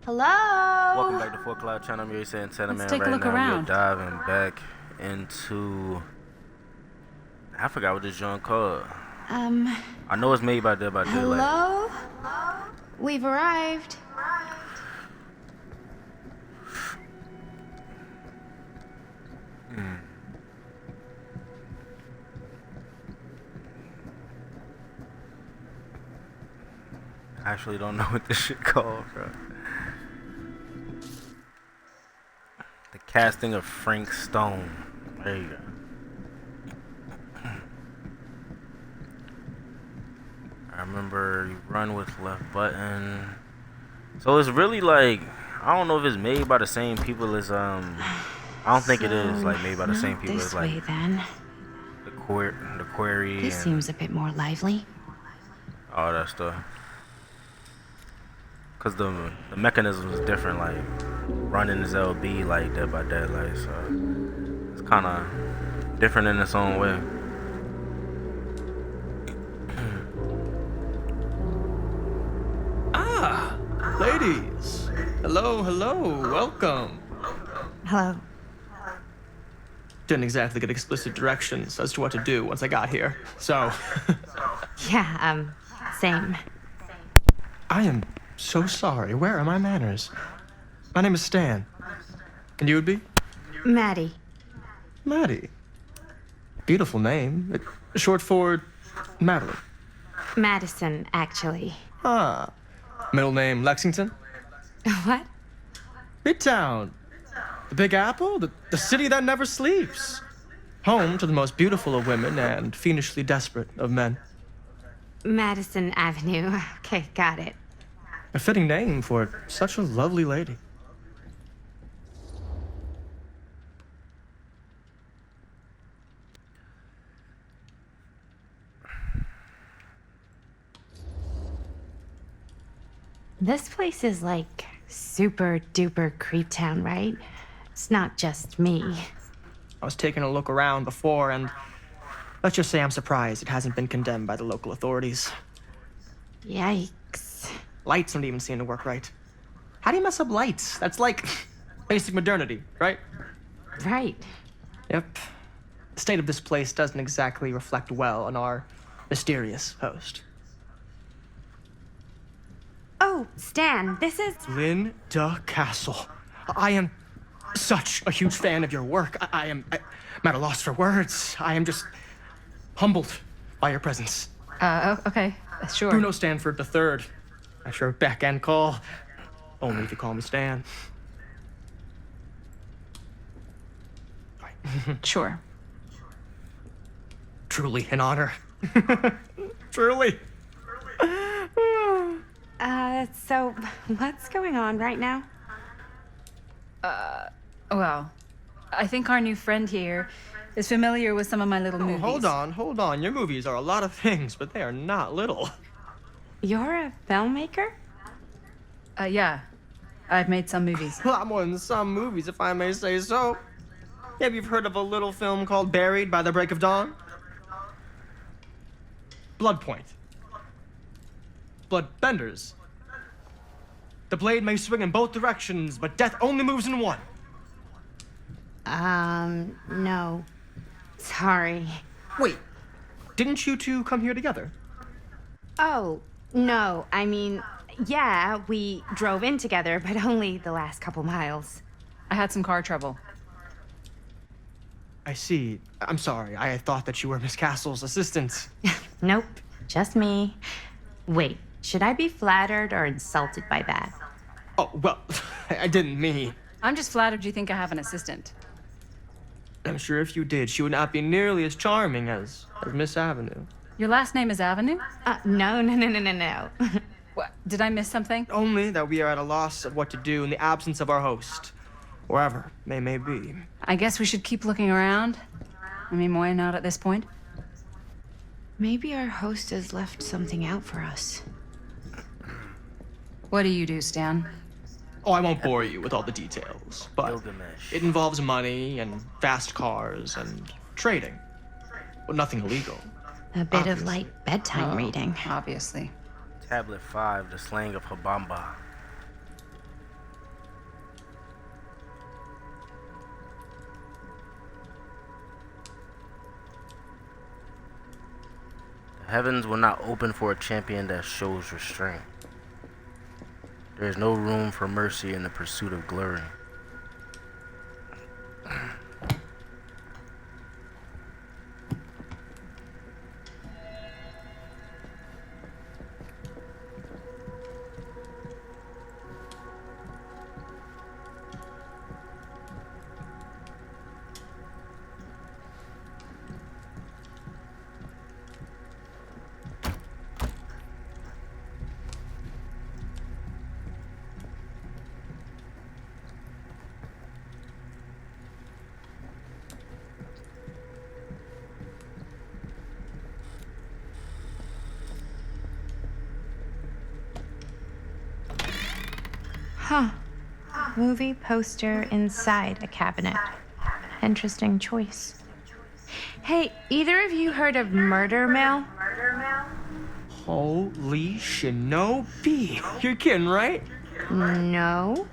Hello? Welcome back to Four Cloud Channel. I'm your Santana Man. Let's take a look around. We're diving back into... I forgot what this joint called. I know it's made by Dead by Daylight. Hello? We've arrived. I actually don't know what this shit called, bro. The casting of Frank Stone. There you go. I remember you run with left button. So it's really like, I don't know if it's made by the same people as I don't think it is like made by the same people as like This way then. the Query This and seems a bit more lively. all that stuff. Cause the mechanism is different. Like running is LB like Dead by Daylight, so it's kind of different in its own way. Ladies, hello, welcome. Hello. Didn't exactly get explicit directions as to what to do once I got here, so. Yeah, same. I am so sorry. Where are my manners? My name is Stan. And you would be? Maddie. Maddie. Beautiful name. Short for Madeline. Madison, actually. Ah. Middle name Lexington? What? Midtown. The Big Apple, the city that never sleeps. Home to the most beautiful of women and fiendishly desperate of men. Madison Avenue. Okay, got it. A fitting name for such a lovely lady. This place is like super duper creep town, right? It's not just me. I was taking a look around before, and let's just say I'm surprised it hasn't been condemned by the local authorities. Yikes. Lights don't even seem to work right. How do you mess up lights? That's like basic modernity, right? Right. Yep. The state of this place doesn't exactly reflect well on our mysterious host. Oh, Stan, this is... Linda Castle. I am such a huge fan of your work. I'm at a loss for words. I am just humbled by your presence. Okay, sure. Bruno Stanford III. I sure beck and call. Only if you call me Stan. Sure. Truly an honor. Truly. So, what's going on right now? Well, I think our new friend here is familiar with some of my little movies. Hold on. Your movies are a lot of things, but they are not little. You're a filmmaker? Yeah. I've made some movies. A lot more than some movies, if I may say so. Maybe you've heard of a little film called Buried by the Break of Dawn? Blood Point. Bloodbenders. The blade may swing in both directions, but death only moves in one. No. Sorry. Wait, didn't you two come here together? Oh, no. I mean, yeah, we drove in together, but only the last couple miles. I had some car trouble. I see. I'm sorry. I thought that you were Miss Castle's assistant. Nope, just me. Wait, should I be flattered or insulted by that? Oh, well, I didn't mean. I'm just flattered you think I have an assistant. I'm sure if you did, she would not be nearly as charming as Miss Avenue. Your last name is Avenue? No. What? Did I miss something? Only that we are at a loss of what to do in the absence of our host, wherever they may be. I guess we should keep looking around. I mean, why not at this point? Maybe our host has left something out for us. What do you do, Stan? Oh, I won't bore you with all the details, but Gilgamesh. it involves money and fast cars and trading. But nothing illegal. A bit of Obviously. light bedtime reading. Obviously. Tablet 5, The Slaying of Habamba. Heavens will not open for a champion that shows restraint. There is no room for mercy in the pursuit of glory. Huh. Movie poster inside a cabinet. Interesting choice. Hey, either of you heard of murder mill? Holy shinobi. You're kidding, right? No.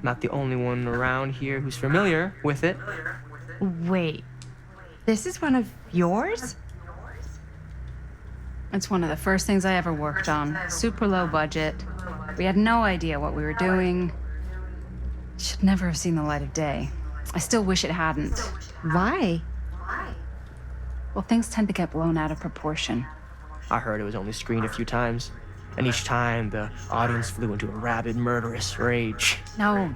Not the only one around here who's familiar with it. Wait. This is one of yours? It's one of the first things I ever worked on. Super low budget. We had no idea what we were doing. Should never have seen the light of day. I still wish it hadn't. Why? Well, things tend to get blown out of proportion. I heard it was only screened a few times, and each time the audience flew into a rabid, murderous rage. No,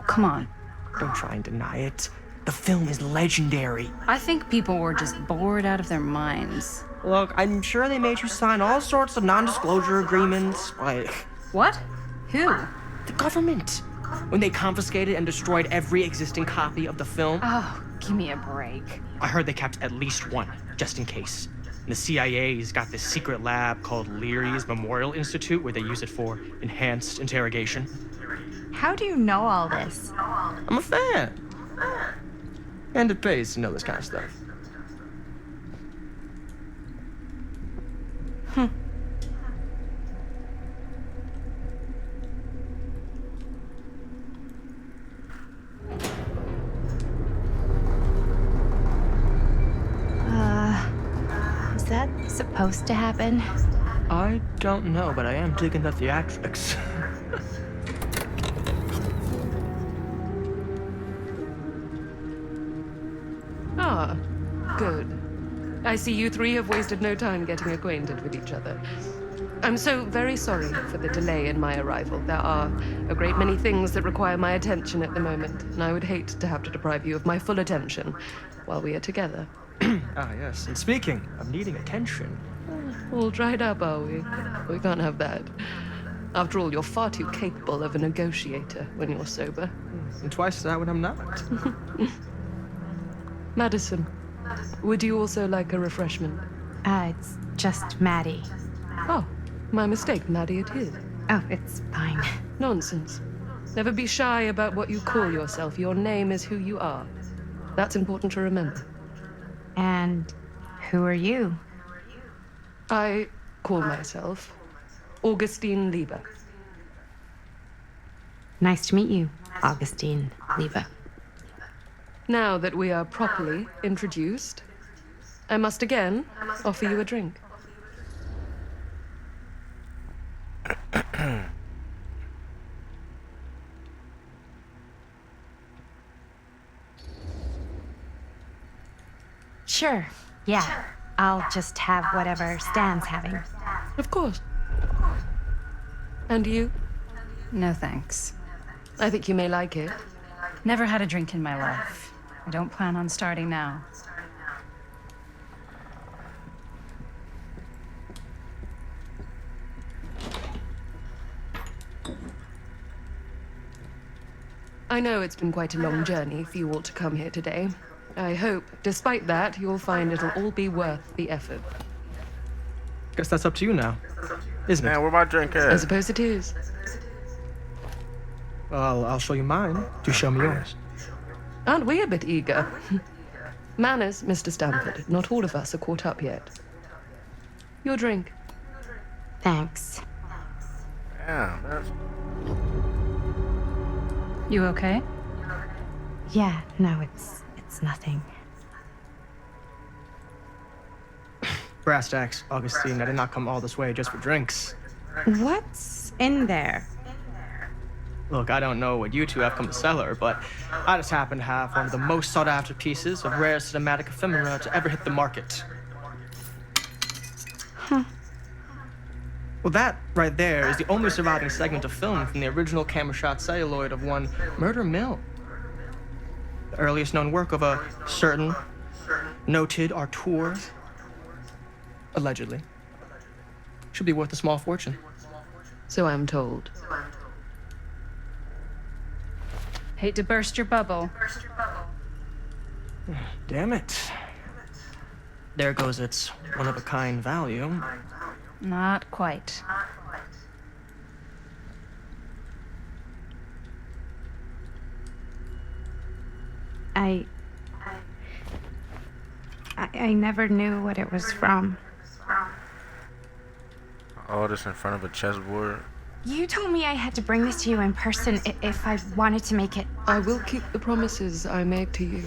come on. Don't try and deny it. The film is legendary. I think people were just bored out of their minds. Look, I'm sure they made you sign all sorts of non-disclosure agreements, like What? Who? the government, when they confiscated and destroyed every existing copy of the film. Oh, give me a break. I heard they kept at least one, just in case. And the CIA's got this secret lab called Leary's Memorial Institute where they use it for enhanced interrogation. How do you know all this? I'm a fan. And it pays to know this kind of stuff. Is that supposed to happen? I don't know, but I am digging the theatrics. Ah, good. I see you three have wasted no time getting acquainted with each other. I'm so very sorry for the delay in my arrival. There are a great many things that require my attention at the moment, and I would hate to have to deprive you of my full attention while we are together. Ah, yes. And speaking of needing attention, All dried up, are we? We can't have that. After all, you're far too capable of a negotiator when you're sober. and twice that when I'm not. Madison, would you also like a refreshment? It's just Maddie. Oh, my mistake, Maddie it is. Oh, it's fine. Nonsense. Never be shy about what you call yourself. Your name is who you are. That's important to remember. And who are you? I call myself Augustine Lieber. Nice to meet you, Augustine Lieber. Now that we are properly introduced, I must again offer you a drink. Sure, yeah. I'll just have whatever Stan's having. Of course. And you? No thanks. I think you may like it. Never had a drink in my life. I don't plan on starting now. I know it's been quite a long journey for you all to come here today. I hope, despite that, you'll find it'll all be worth the effort. Guess that's up to you now, isn't it? Man, where my drink I at? suppose it is. Well, I'll show you mine. Do show me yours. Aren't we a bit eager? Manners, Mr. Stanford. Not all of us are caught up yet. Your drink. Thanks. Yeah, that's... You okay? Yeah, no, it's nothing. Brass tacks, Augustine. I did not come all this way just for drinks. What's in there? Look, I don't know what you two have come to cellar, but I just happen to have one of the most sought-after pieces of rare cinematic ephemera to ever hit the market. Huh. Well, that right there is the only surviving segment of film from the original camera shot celluloid of one Murder Mill. The earliest known work of a certain noted auteur, allegedly. Should be worth a small fortune. So I'm told. Hate to burst your bubble. Damn it. There goes its one-of-a-kind value. Not quite. I never knew what it was from. All this in front of a chessboard. You told me I had to bring this to you in person if I wanted to make it. I will keep the promises I made to you.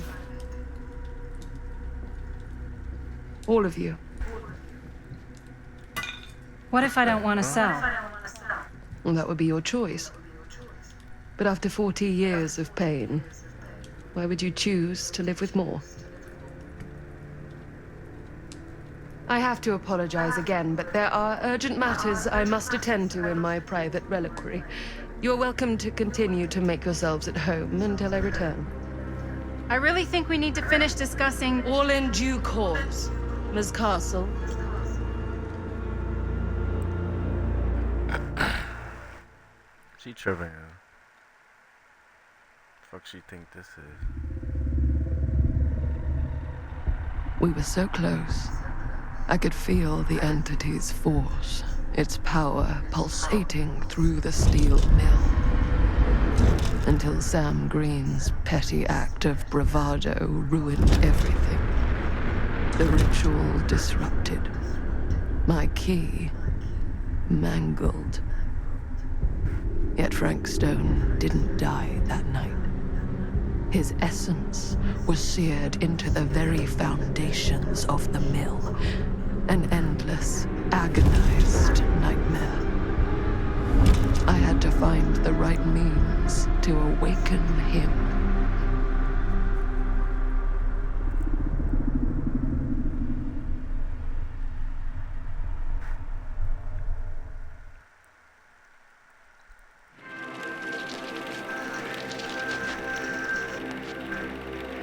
All of you. What if I don't want to sell? Well, that would be your choice. But after 40 years of pain, why would you choose to live with more? I have to apologize again, but there are urgent matters I must attend to in my private reliquary. You're welcome to continue to make yourselves at home until I return. I really think we need to finish discussing. All in due course, Ms. Castle. She tripping. Fuck she think this is? We were so close. I could feel the entity's force, its power pulsating through the steel mill. Until Sam Green's petty act of bravado ruined everything. The ritual disrupted. My key mangled. Yet Frank Stone didn't die that night. His essence was seared into the very foundations of the mill. An endless, agonized nightmare. I had to find the right means to awaken him.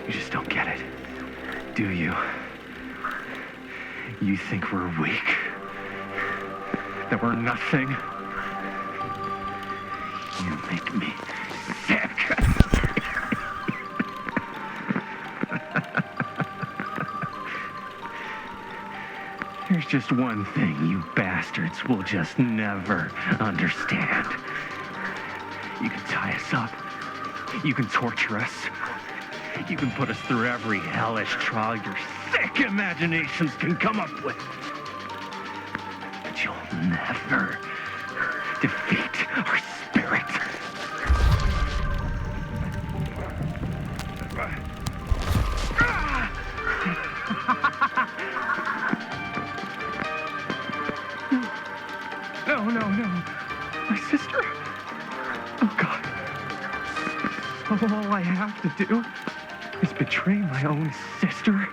You just don't get it, do you? You think we're weak? That we're nothing? You make me sick. There's just one thing you bastards will just never understand. You can tie us up. You can torture us. You can put us through every hellish trial your sick imaginations can come up with. But you'll never defeat our spirit. No. My sister? Oh, God. All I have to do is betray my own sister,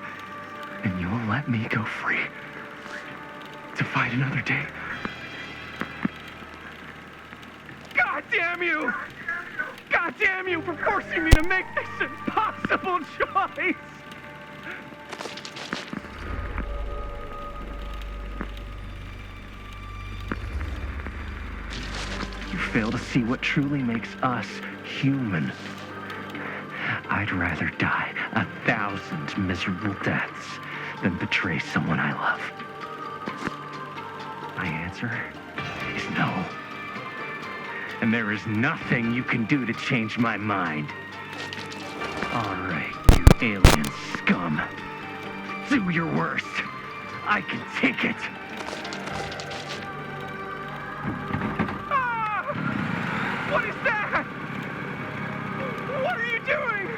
and you'll let me go free to fight another day. God damn you! God damn you for forcing me to make this impossible choice! You fail to see what truly makes us human. I'd rather die 1,000 miserable deaths than betray someone I love. My answer is no. And there is nothing you can do to change my mind. All right, you alien scum. Do your worst. I can take it. Ah! What is that? What are you doing?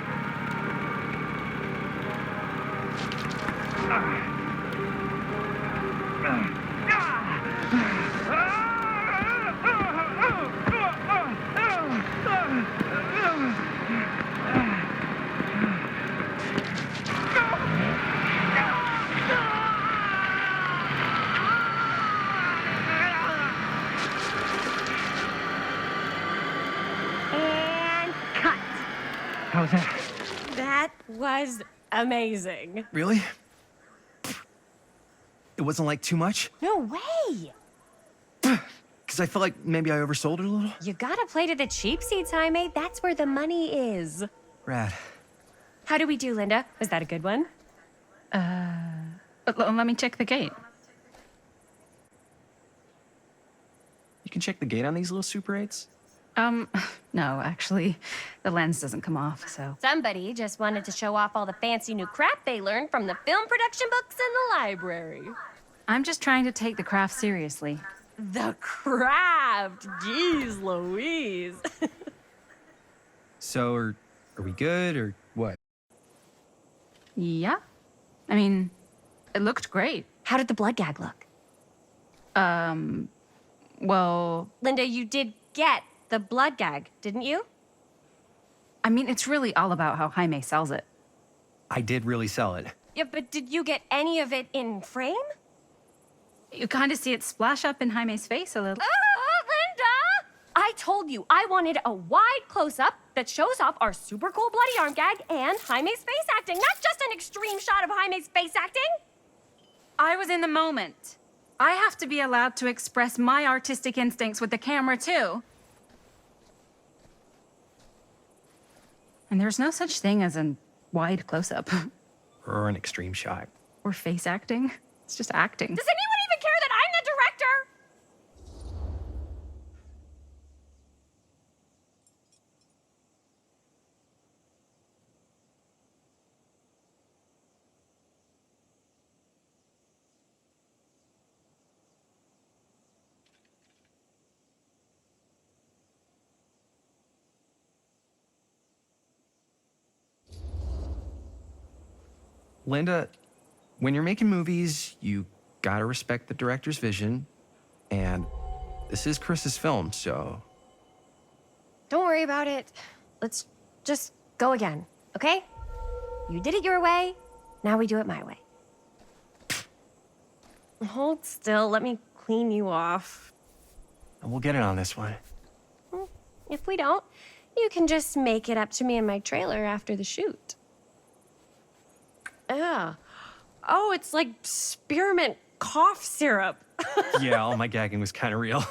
was that? That was amazing. Really? It wasn't like too much? No way. Because I felt like maybe I oversold it a little? You gotta play to the cheap seats, Jaime. That's where the money is. Rad. How do we do, Linda? Was that a good one? Let me check the gate. You can check the gate on these little Super 8s? No, actually, the lens doesn't come off, so. Somebody just wanted to show off all the fancy new crap they learned from the film production books in the library. I'm just trying to take the craft seriously. The craft! Jeez Louise. So, are we good, or what? Yeah. I mean, it looked great. How did the blood gag look? Well, Linda, you did get the blood gag, didn't you? I mean, it's really all about how Jaime sells it. I did really sell it. Yeah, but did you get any of it in frame? You kind of see it splash up in Jaime's face a little. Linda! I told you I wanted a wide close-up that shows off our super cool bloody arm gag and Jaime's face acting, not just an extreme shot of Jaime's face acting. I was in the moment. I have to be allowed to express my artistic instincts with the camera, too. And there's no such thing as a wide close-up. Or an extreme shot. Or face acting. It's just acting. Does anyone even care that I'm the director? Linda, when you're making movies, you gotta respect the director's vision. And this is Chris's film, so... Don't worry about it. Let's just go again, okay? You did it your way, now we do it my way. Hold still, let me clean you off. We'll get it on this one. If we don't, you can just make it up to me in my trailer after the shoot. Ugh. Oh, it's like spearmint cough syrup. Yeah, all my gagging was kind of real.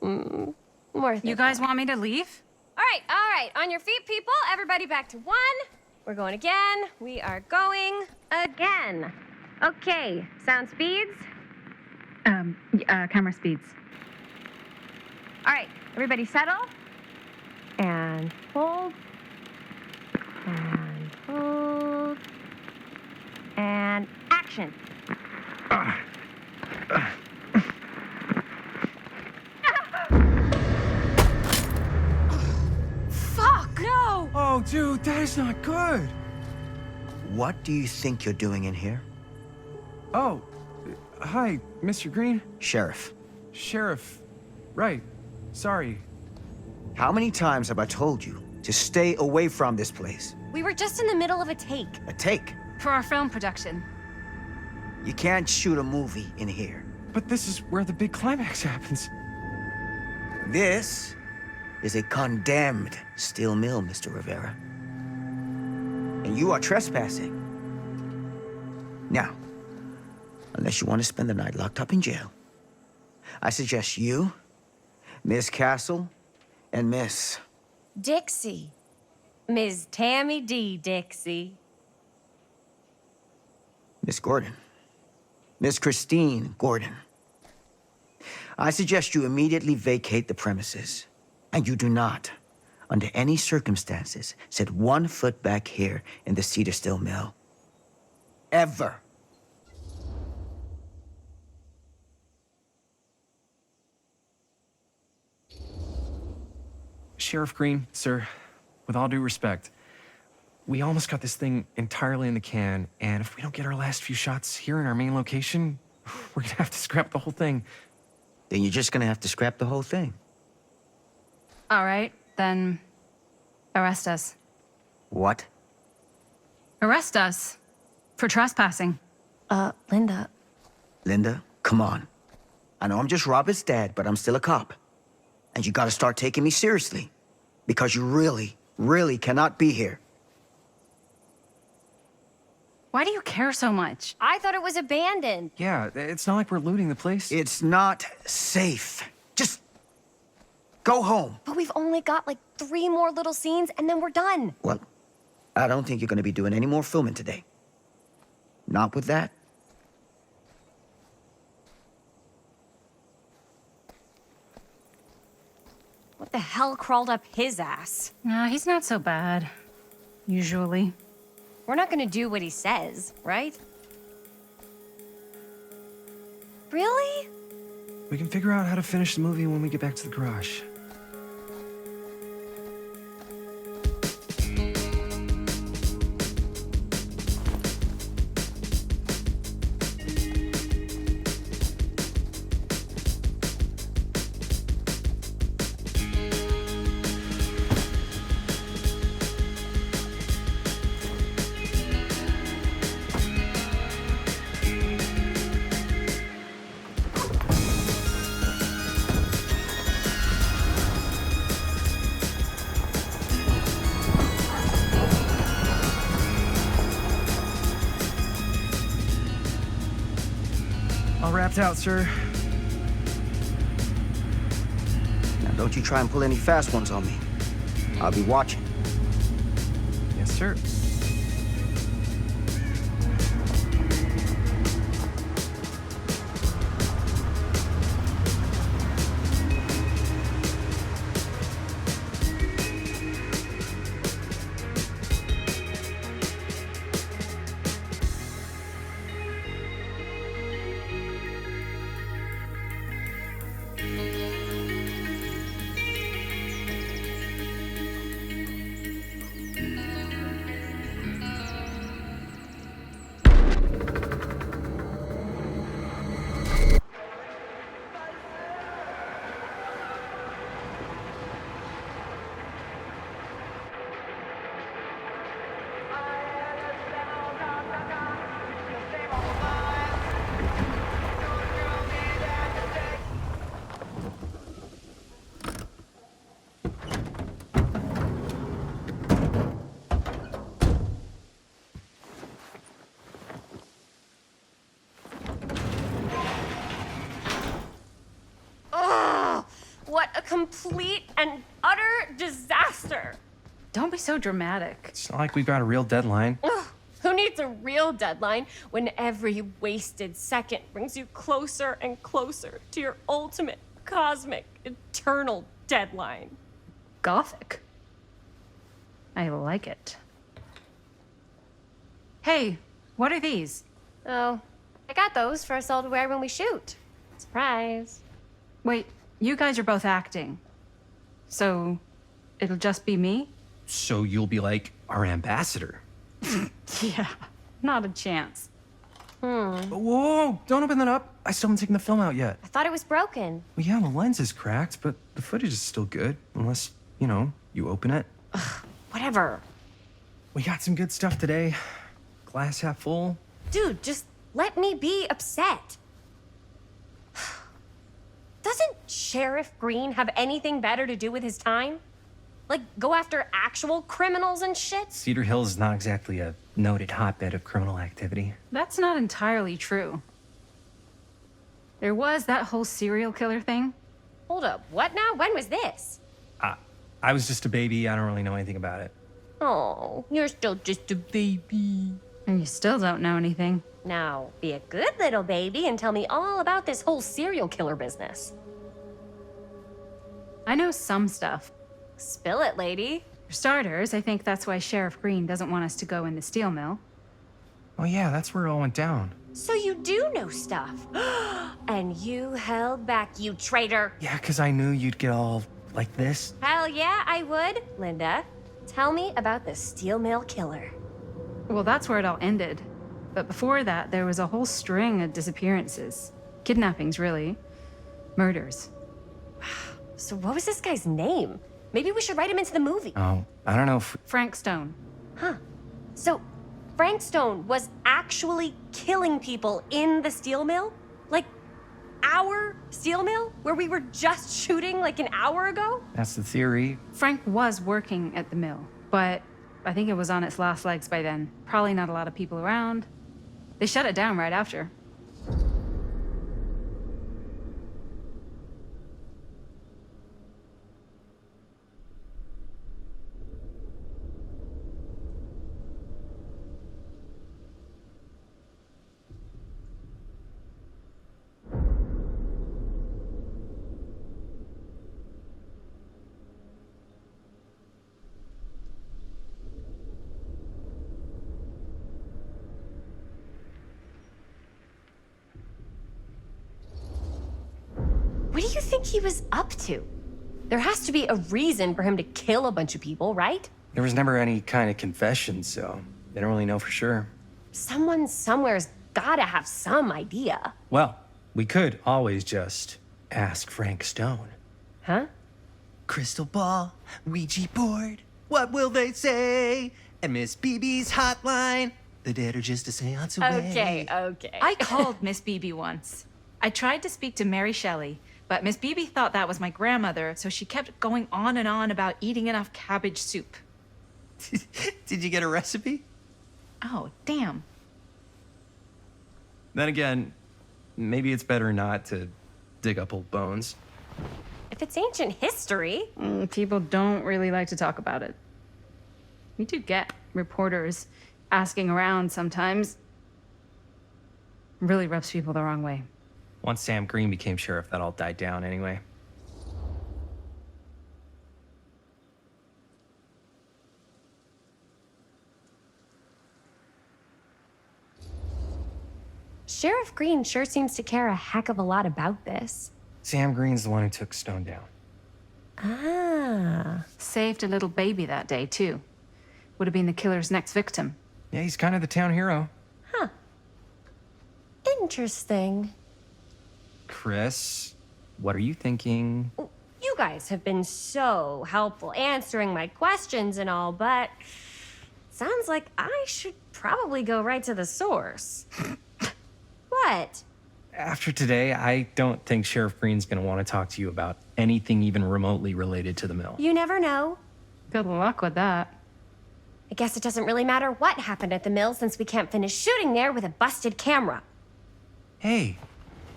Worth You it, guys though. want me to leave? All right. On your feet, people. Everybody back to one. We're going again. We are going again. Okay, sound speeds. Camera speeds. All right, everybody settle. And hold. And hold. And action. Fuck! No! Oh, dude, that is not good. What do you think you're doing in here? Oh, hi, Mr. Green. Sheriff, Sheriff. Right. Sorry. how many times have I told you to stay away from this place? We were just in the middle of a take. A take. For our film production. You can't shoot a movie in here. But this is where the big climax happens. This is a condemned steel mill, Mr. Rivera. And you are trespassing. Now, unless you want to spend the night locked up in jail, I suggest you, Miss Castle, and Miss... Dixie. Ms. Tammy D. Dixie. Miss Gordon. Miss Christine Gordon. I suggest you immediately vacate the premises. And you do not, under any circumstances, set 1 foot back here in the Cedar Steel Mill. Ever. Sheriff Green, sir, with all due respect, we almost got this thing entirely in the can, and if we don't get our last few shots here in our main location, we're gonna have to scrap the whole thing. Then you're just gonna have to scrap the whole thing. All right, then arrest us. What? Arrest us for trespassing. Linda. Linda, come on. I know I'm just Robert's dad, but I'm still a cop. And you gotta start taking me seriously. Because you really, really cannot be here. Why do you care so much? I thought it was abandoned. Yeah, it's not like we're looting the place. It's not safe. Just go home. But we've only got like 3 more little scenes and then we're done. Well, I don't think you're going to be doing any more filming today. Not with that. What the hell crawled up his ass? No, he's not so bad. Usually. We're not gonna do what he says, right? Really? We can figure out how to finish the movie when we get back to the garage. All wrapped out, sir. Now, don't you try and pull any fast ones on me. I'll be watching. Yes, sir. What a complete and utter disaster! Don't be so dramatic. It's not like we've got a real deadline. Ugh, who needs a real deadline when every wasted second brings you closer and closer to your ultimate, cosmic, eternal deadline? Gothic. I like it. Hey, what are these? Oh, I got those for us all to wear when we shoot. Surprise. Wait, you guys are both acting. So, it'll just be me? So you'll be like our ambassador. Yeah, not a chance. Whoa, don't open that up. I still haven't taken the film out yet. I thought it was broken. Well, yeah, the lens is cracked, but the footage is still good. Unless, you open it. Whatever. We got some good stuff today. Glass half full. Dude, just let me be upset. Doesn't Sheriff Green have anything better to do with his time? Like, go after actual criminals and shit? Cedar Hills is not exactly a noted hotbed of criminal activity. That's not entirely true. There was that whole serial killer thing. Hold up, what now? When was this? I was just a baby. I don't really know anything about it. Oh, you're still just a baby. And you still don't know anything. Now, be a good little baby and tell me all about this whole serial killer business. I know some stuff. Spill it, lady. For starters, I think that's why Sheriff Green doesn't want us to go in the steel mill. Oh yeah, that's where it all went down. So you do know stuff. And you held back, you traitor. Yeah, because I knew you'd get all like this. Hell yeah, I would. Linda, tell me about the steel mill killer. Well, that's where it all ended. But before that, there was a whole string of disappearances. Kidnappings, really. Murders. So what was this guy's name? Maybe we should write him into the movie. Oh, I don't know if... Frank Stone. Huh. So Frank Stone was actually killing people in the steel mill? our steel mill where we were just shooting like an hour ago? That's the theory. Frank was working at the mill, but I think it was on its last legs by then. Probably not a lot of people around. They shut it down right after. What do you think he was up to? There has to be a reason for him to kill a bunch of people, right? There was never any kind of confession, so they don't really know for sure. Someone somewhere's gotta have some idea. Well, we could always just ask Frank Stone. Huh? Crystal ball, Ouija board, what will they say? And Miss BB's hotline, the dead are just a seance away. Okay. I called Miss Beebe once. I tried to speak to Mary Shelley, but Miss Beebe thought that was my grandmother, so she kept going on and on about eating enough cabbage soup. Did you get a recipe? Oh, damn. Then again, maybe it's better not to dig up old bones. If it's ancient history. People don't really like to talk about it. We do get reporters asking around sometimes. Really rubs people the wrong way. Once Sam Green became sheriff, that all died down anyway. Sheriff Green sure seems to care a heck of a lot about this. Sam Green's the one who took Stone down. Ah. Saved a little baby that day, too. Would have been the killer's next victim. Yeah, he's kind of the town hero. Huh. Interesting. Chris, what are you thinking? You guys have been so helpful answering my questions and all, but sounds like I should probably go right to the source. What? After today, I don't think Sheriff Green's gonna want to talk to you about anything even remotely related to the mill. You never know. Good luck with that. I guess it doesn't really matter what happened at the mill since we can't finish shooting there with a busted camera. Hey,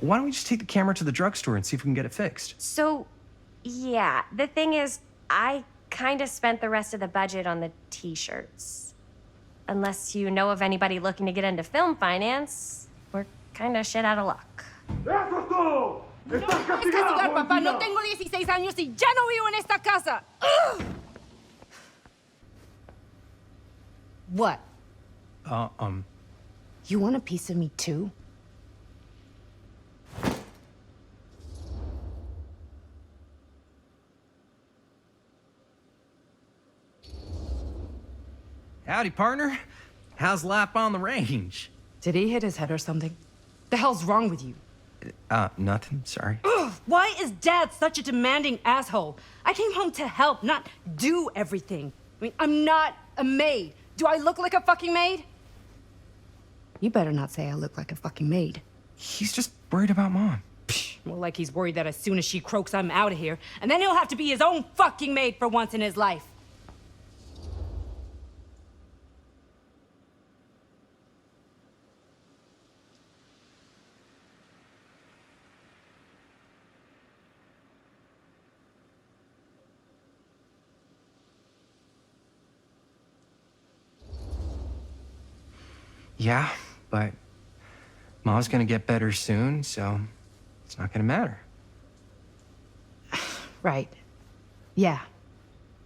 why don't we just take the camera to the drugstore and see if we can get it fixed? So, yeah, the thing is, I kind of spent the rest of the budget on the t-shirts. Unless you know of anybody looking to get into film finance, we're kind of shit out of luck. Papá, no tengo 16 años y ya no vivo en esta casa. What? You want a piece of me too? Howdy, partner. How's life on the range? Did he hit his head or something? The hell's wrong with you? Nothing, sorry. Why is Dad such a demanding asshole? I came home to help, not do everything. I mean, I'm not a maid. Do I look like a fucking maid? You better not say I look like a fucking maid. He's just worried about Mom. More like he's worried that as soon as she croaks, I'm out of here. And then he'll have to be his own fucking maid for once in his life. Yeah, but Mom's gonna get better soon, so it's not gonna matter. Right. Yeah.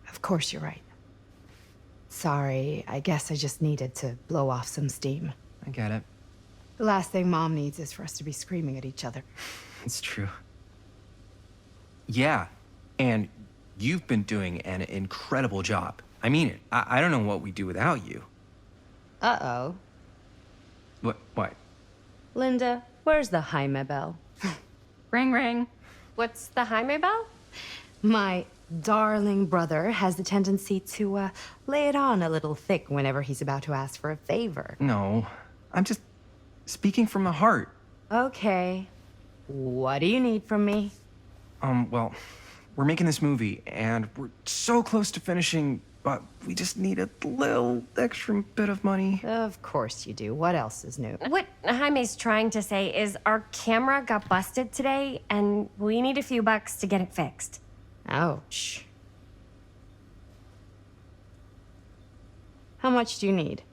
Of course you're right. Sorry, I guess I just needed to blow off some steam. I get it. The last thing Mom needs is for us to be screaming at each other. It's true. Yeah, and you've been doing an incredible job. I mean it. I don't know what we'd do without you. Uh-oh. What? Linda, where's the Jaime bell? Ring, ring. What's the Jaime bell? My darling brother has the tendency to lay it on a little thick whenever he's about to ask for a favor. No, I'm just speaking from the heart. Okay. What do you need from me? Well, we're making this movie, and we're so close to finishing, but we just need a little extra bit of money. Of course you do. What else is new? What Jaime's trying to say is our camera got busted today, and we need a few bucks to get it fixed. Ouch. How much do you need?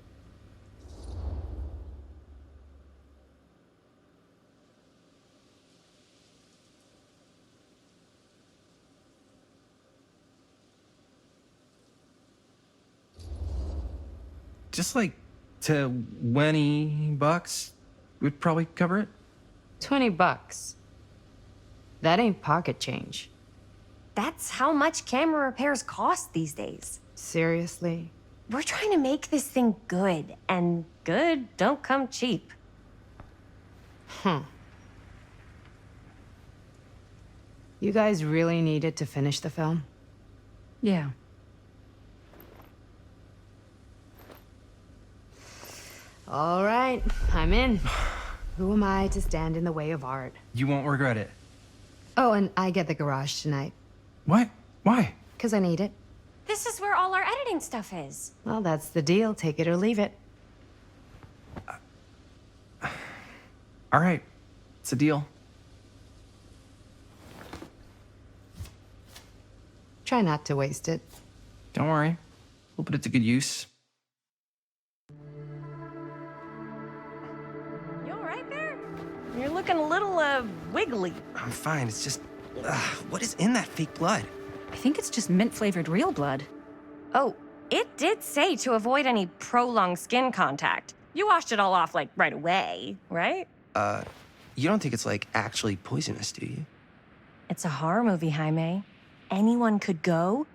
Just like $20 would probably cover it. $20. That ain't pocket change. That's how much camera repairs cost these days. Seriously? We're trying to make this thing good, and good don't come cheap. You guys really needed to finish the film? Yeah. All right, I'm in. Who am I to stand in the way of art? You won't regret it. Oh, and I get the garage tonight, What? Why? 'cause I need it. This is where all our editing stuff is. Well, that's the deal. Take it or leave it. All right. It's a deal. Try not to waste it. Don't worry. We'll put it to good use. You all right there? You're looking a little, wiggly. I'm fine. It's just, what is in that fake blood? I think it's just mint-flavored real blood. Oh, it did say to avoid any prolonged skin contact. You washed it all off, like, right away, right? You don't think it's, like, actually poisonous, do you? It's a horror movie, Jaime. Anyone could go.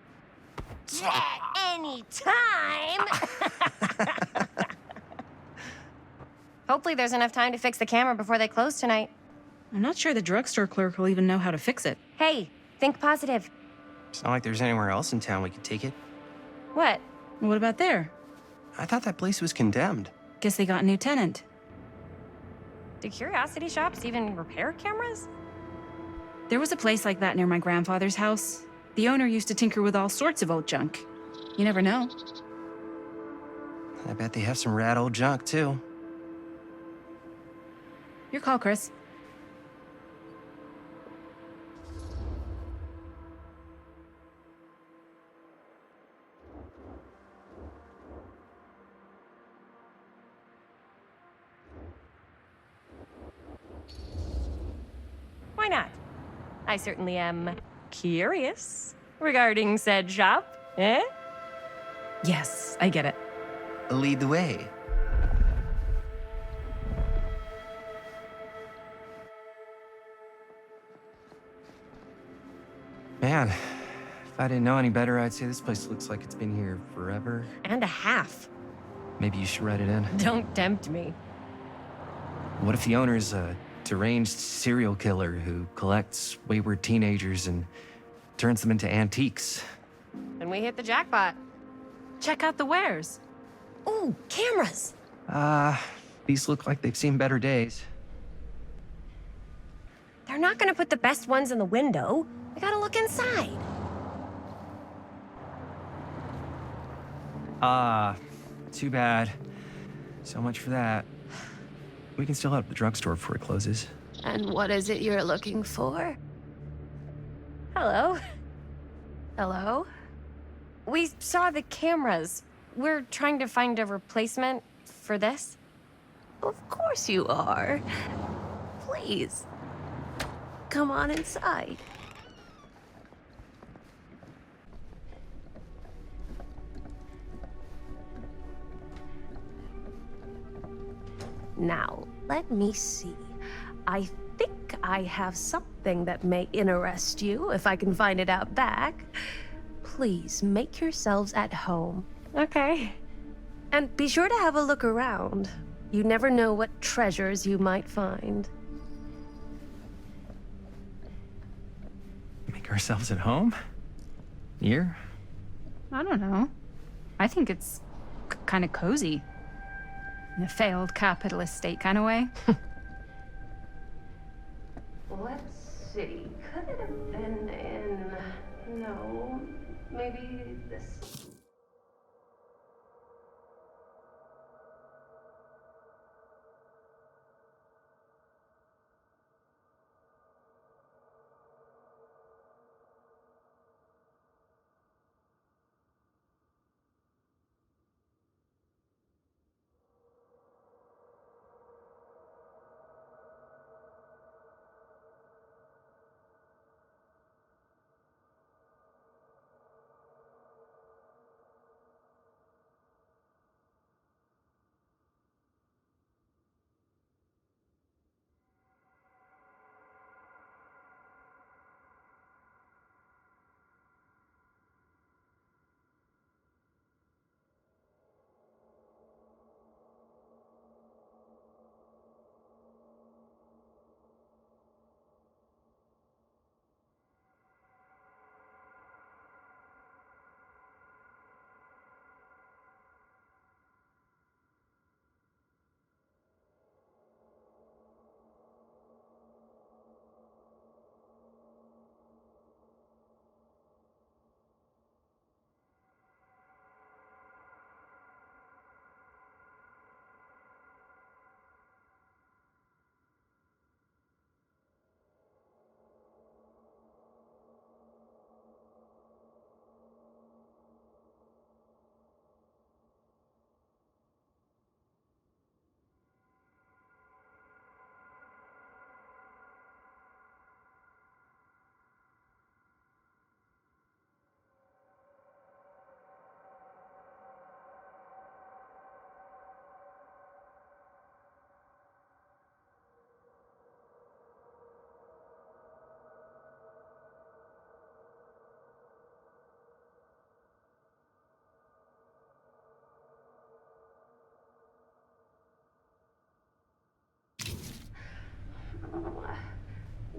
Yeah, anytime! Hopefully there's enough time to fix the camera before they close tonight. I'm not sure the drugstore clerk will even know how to fix it. Hey, think positive. It's not like there's anywhere else in town we could take it. What? What about there? I thought that place was condemned. Guess they got a new tenant. Do curiosity shops even repair cameras? There was a place like that near my grandfather's house. The owner used to tinker with all sorts of old junk. You never know. I bet they have some rad old junk, too. Your call, Chris. Why not? I certainly am curious regarding said shop, eh? Yes, I get it. Lead the way. Man, if I didn't know any better, I'd say this place looks like it's been here forever. And a half. Maybe you should write it in. Don't tempt me. What if the owner's a deranged serial killer who collects wayward teenagers and turns them into antiques? And we hit the jackpot. Check out the wares. Ooh, cameras. These look like they've seen better days. They're not gonna put the best ones in the window. I gotta look inside. Too bad. So much for that. We can still head up the drugstore before it closes. And what is it you're looking for? Hello. Hello? We saw the cameras. We're trying to find a replacement for this. Of course you are. Please. Come on inside. Now, let me see. I think I have something that may interest you, if I can find it out back. Please make yourselves at home. Okay. And be sure to have a look around. You never know what treasures you might find. Make ourselves at home? Here? I don't know. I think it's kind of cozy. In a failed capitalist state kind of way. let's see. Could it have been in... No, maybe this...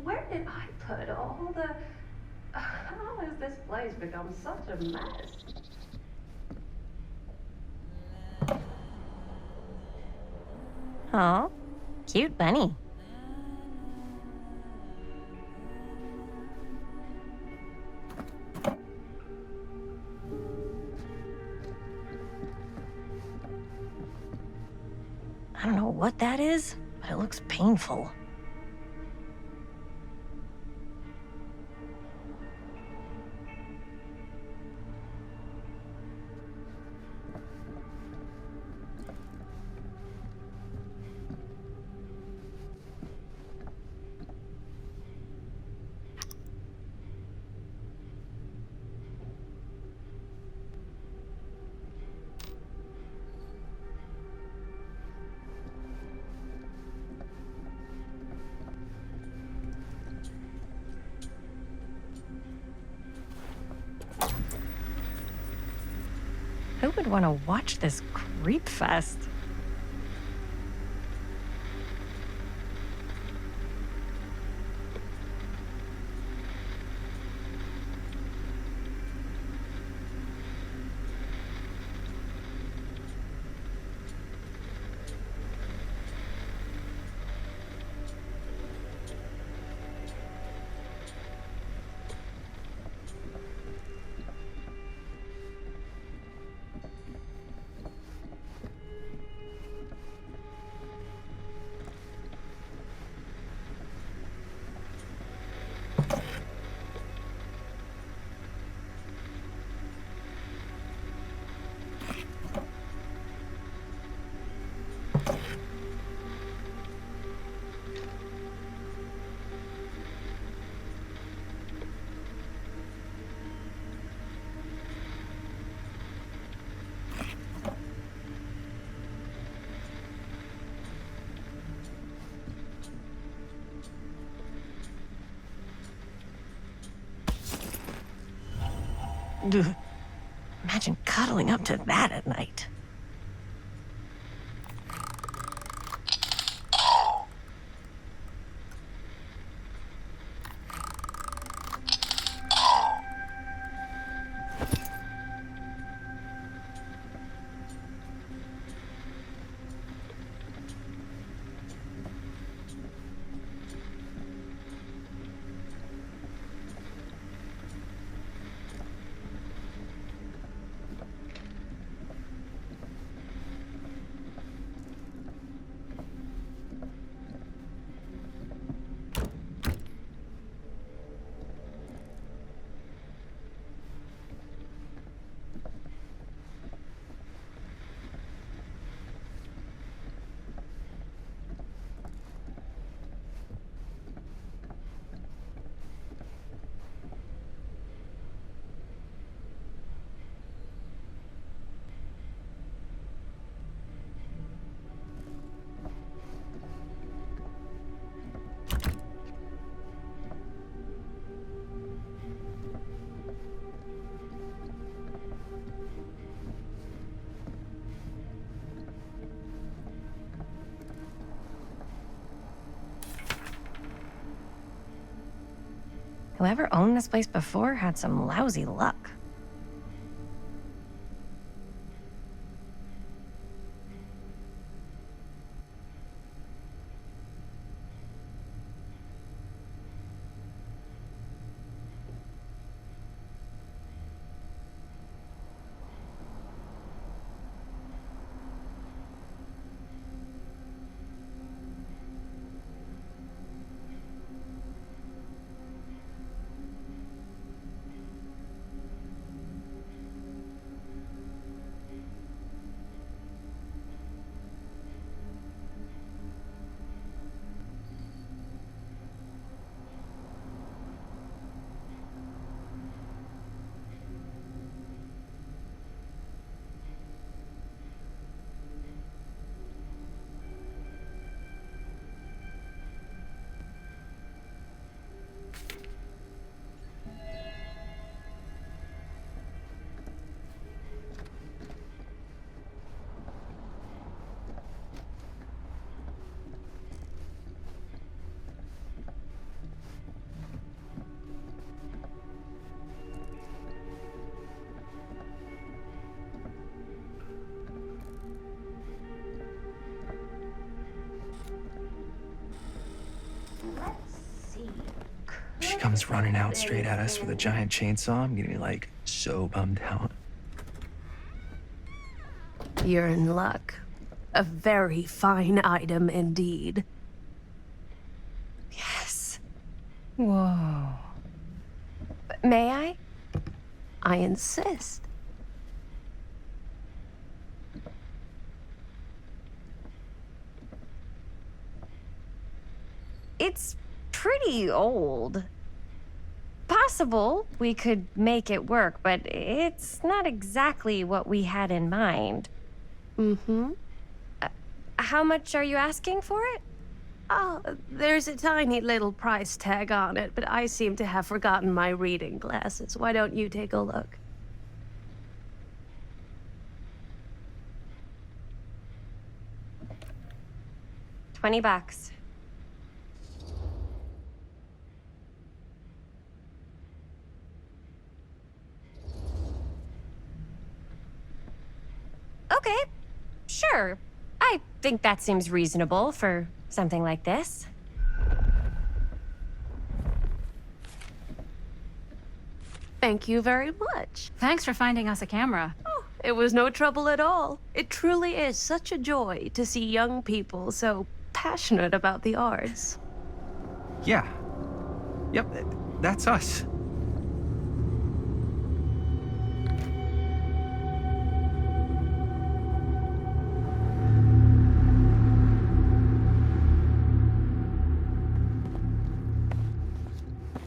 Where did I put all the... How has this place become such a mess? Aw, cute bunny. I don't know what that is, but it looks painful. Who would want to watch this creep fest? Ugh. Imagine cuddling up to that at night. Whoever owned this place before had some lousy luck. She comes running out straight at us with a giant chainsaw. I'm gonna be like so bummed out. You're in luck. A very fine item indeed. Yes. Whoa. May I? I insist. It's pretty old. Possible we could make it work, but it's not exactly what we had in mind. Mm-hmm. How much are you asking for it? Oh, there's a tiny little price tag on it, but I seem to have forgotten my reading glasses. Why don't you take a look? $20. Okay, sure. I think that seems reasonable for something like this. Thank you very much. Thanks for finding us a camera. Oh, it was no trouble at all. It truly is such a joy to see young people so passionate about the arts. Yeah. Yep, that's us.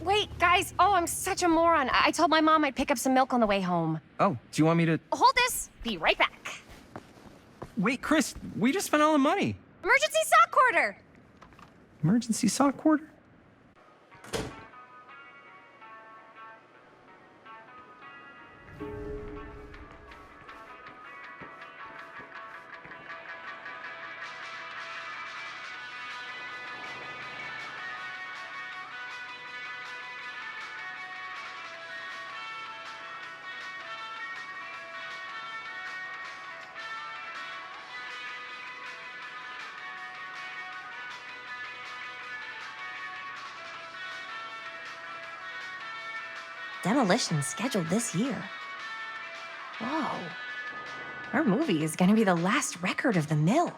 Wait, guys. Oh, I'm such a moron. I told my mom I'd pick up some milk on the way home. Oh, do you want me to... Hold this. Be right back. Wait, Chris, we just spent all the money. Emergency sock quarter. Emergency sock quarter? Demolition scheduled this year. Whoa. Our movie is gonna be the last record of the mill.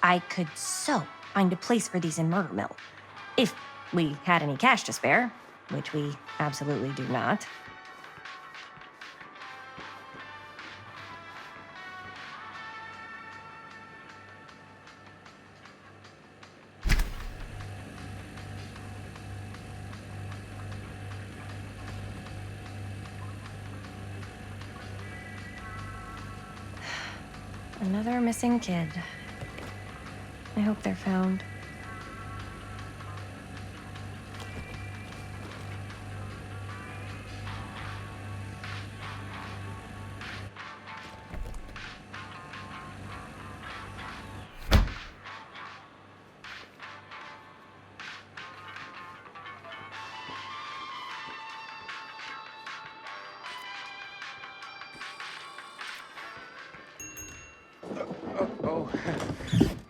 I could so find a place for these in Murder Mill. If we had any cash to spare, which we absolutely do not. Another missing kid. I hope they're found.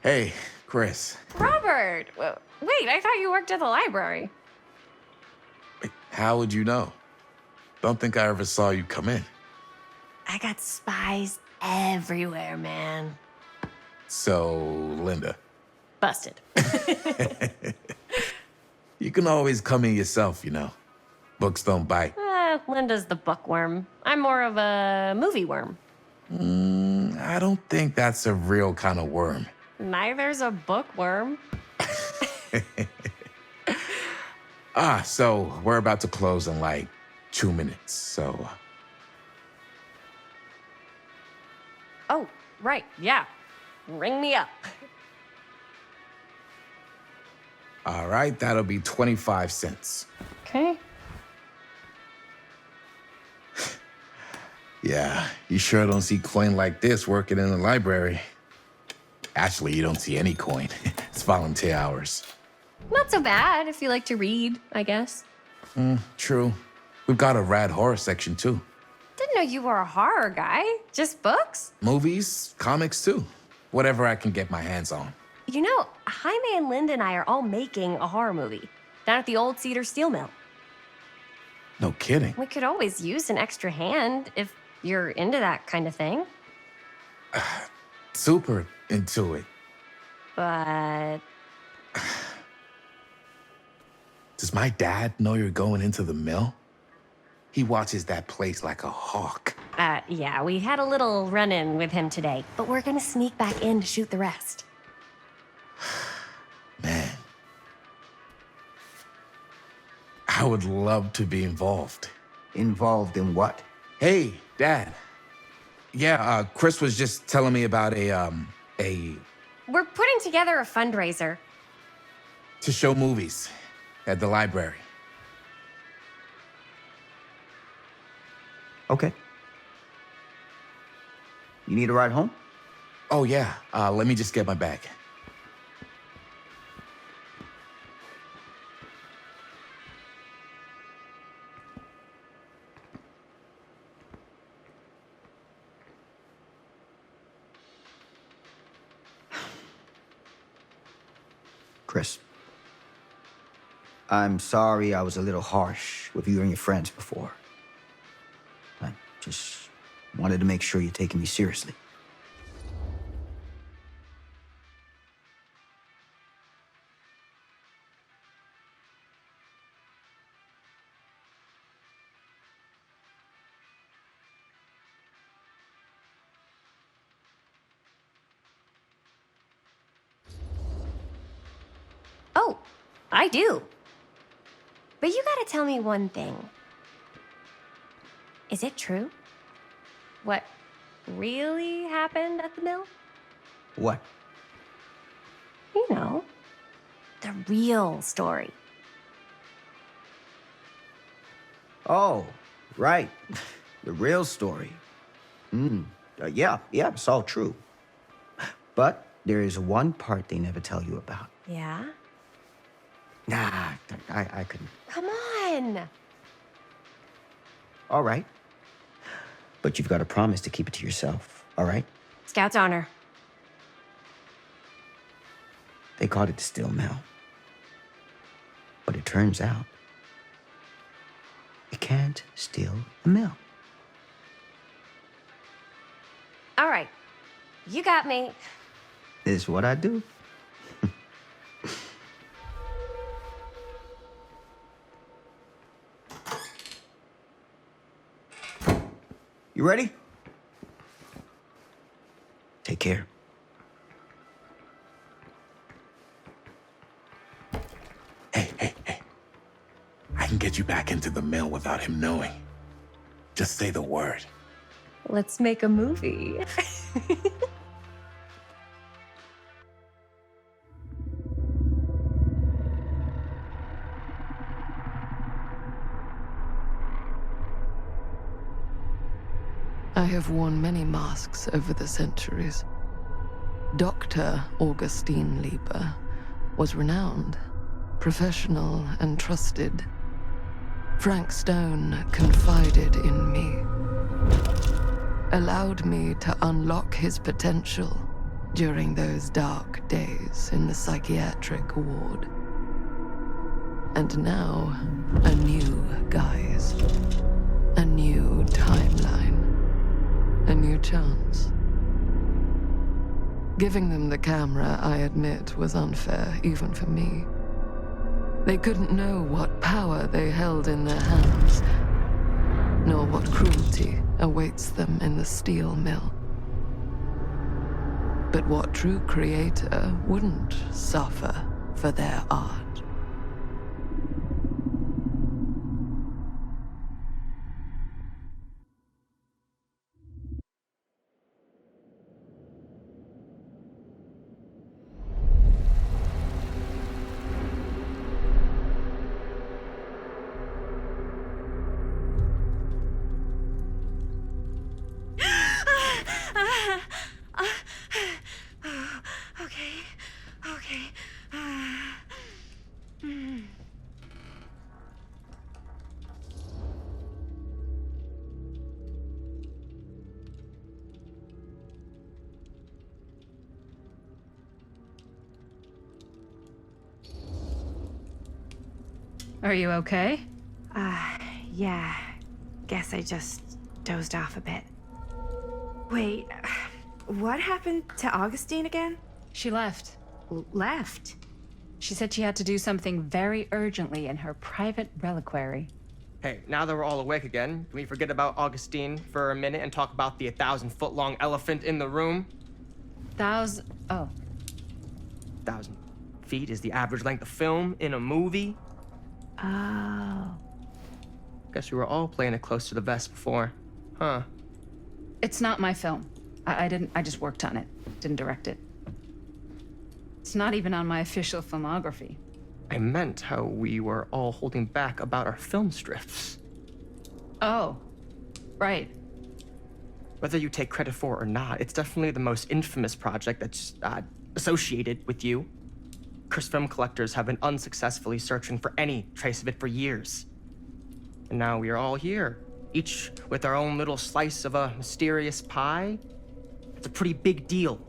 Hey, Chris. Robert! Wait, I thought you worked at the library. Wait, how would you know? Don't think I ever saw you come in. I got spies everywhere, man. So, Linda. Busted. You can always come in yourself, you know. Books don't bite. Linda's the bookworm. I'm more of a movie worm. I don't think that's a real kind of worm. Neither's a bookworm. So we're about to close in like 2 minutes, so... Oh, right, yeah. Ring me up. All right, that'll be 25 cents. Okay. Yeah, you sure don't see coin like this working in the library. Actually, you don't see any coin. It's volunteer hours. Not so bad if you like to read, I guess. True. We've got a rad horror section, too. Didn't know you were a horror guy. Just books? Movies, comics, too. Whatever I can get my hands on. You know, Jaime and Linda and I are all making a horror movie down at the old Cedar Steel Mill. No kidding. We could always use an extra hand if you're into that kind of thing. Super into it. But... Does my dad know you're going into the mill? He watches that place like a hawk. Yeah, we had a little run-in with him today, but we're gonna sneak back in to shoot the rest. Man. I would love to be involved. Involved in what? Hey, Dad. Yeah, Chris was just telling me about a... We're putting together a fundraiser. to show movies at the library. Okay. You need a ride home? Oh, yeah. Let me just get my bag. Chris, I'm sorry I was a little harsh with you and your friends before. I just wanted to make sure you're taking me seriously. Oh, I do. But you gotta tell me one thing. Is it true? What really happened at the mill? What? You know, the real story. Oh, right. The real story. Yeah, it's all true. But there is one part they never tell you about. Yeah? Nah, I couldn't. Come on. All right. But you've got to promise to keep it to yourself, all right? Scout's honor. They called it the Steel Mill. But it turns out, you can't steal a mill. All right. You got me. It's what I do. You ready? Take care. Hey. I can get you back into the mill without him knowing. Just say the word. Let's make a movie. I have worn many masks over the centuries. Dr. Augustine Lieber was renowned, professional, and trusted. Frank Stone confided in me, allowed me to unlock his potential during those dark days in the psychiatric ward. And now, a new guise, a new timeline, a new chance. Giving them the camera, I admit, was unfair, even for me. They couldn't know what power they held in their hands, nor what cruelty awaits them in the steel mill. But what true creator wouldn't suffer for their art? Okay. Are you okay? Yeah. Guess I just dozed off a bit. Wait, what happened to Augustine again? She left. Left? She said she had to do something very urgently in her private reliquary. Hey, now that we're all awake again, can we forget about Augustine for a minute and talk about the 1,000-foot-long elephant in the room? 1,000 feet is the average length of film in a movie. Oh. Guess we were all playing it close to the vest before, huh? It's not my film. I just worked on it. Didn't direct it. It's not even on my official filmography. I meant how we were all holding back about our film strips. Oh, right. Whether you take credit for it or not, it's definitely the most infamous project that's associated with you. Cursed film collectors have been unsuccessfully searching for any trace of it for years. And now we are all here, each with our own little slice of a mysterious pie. It's a pretty big deal.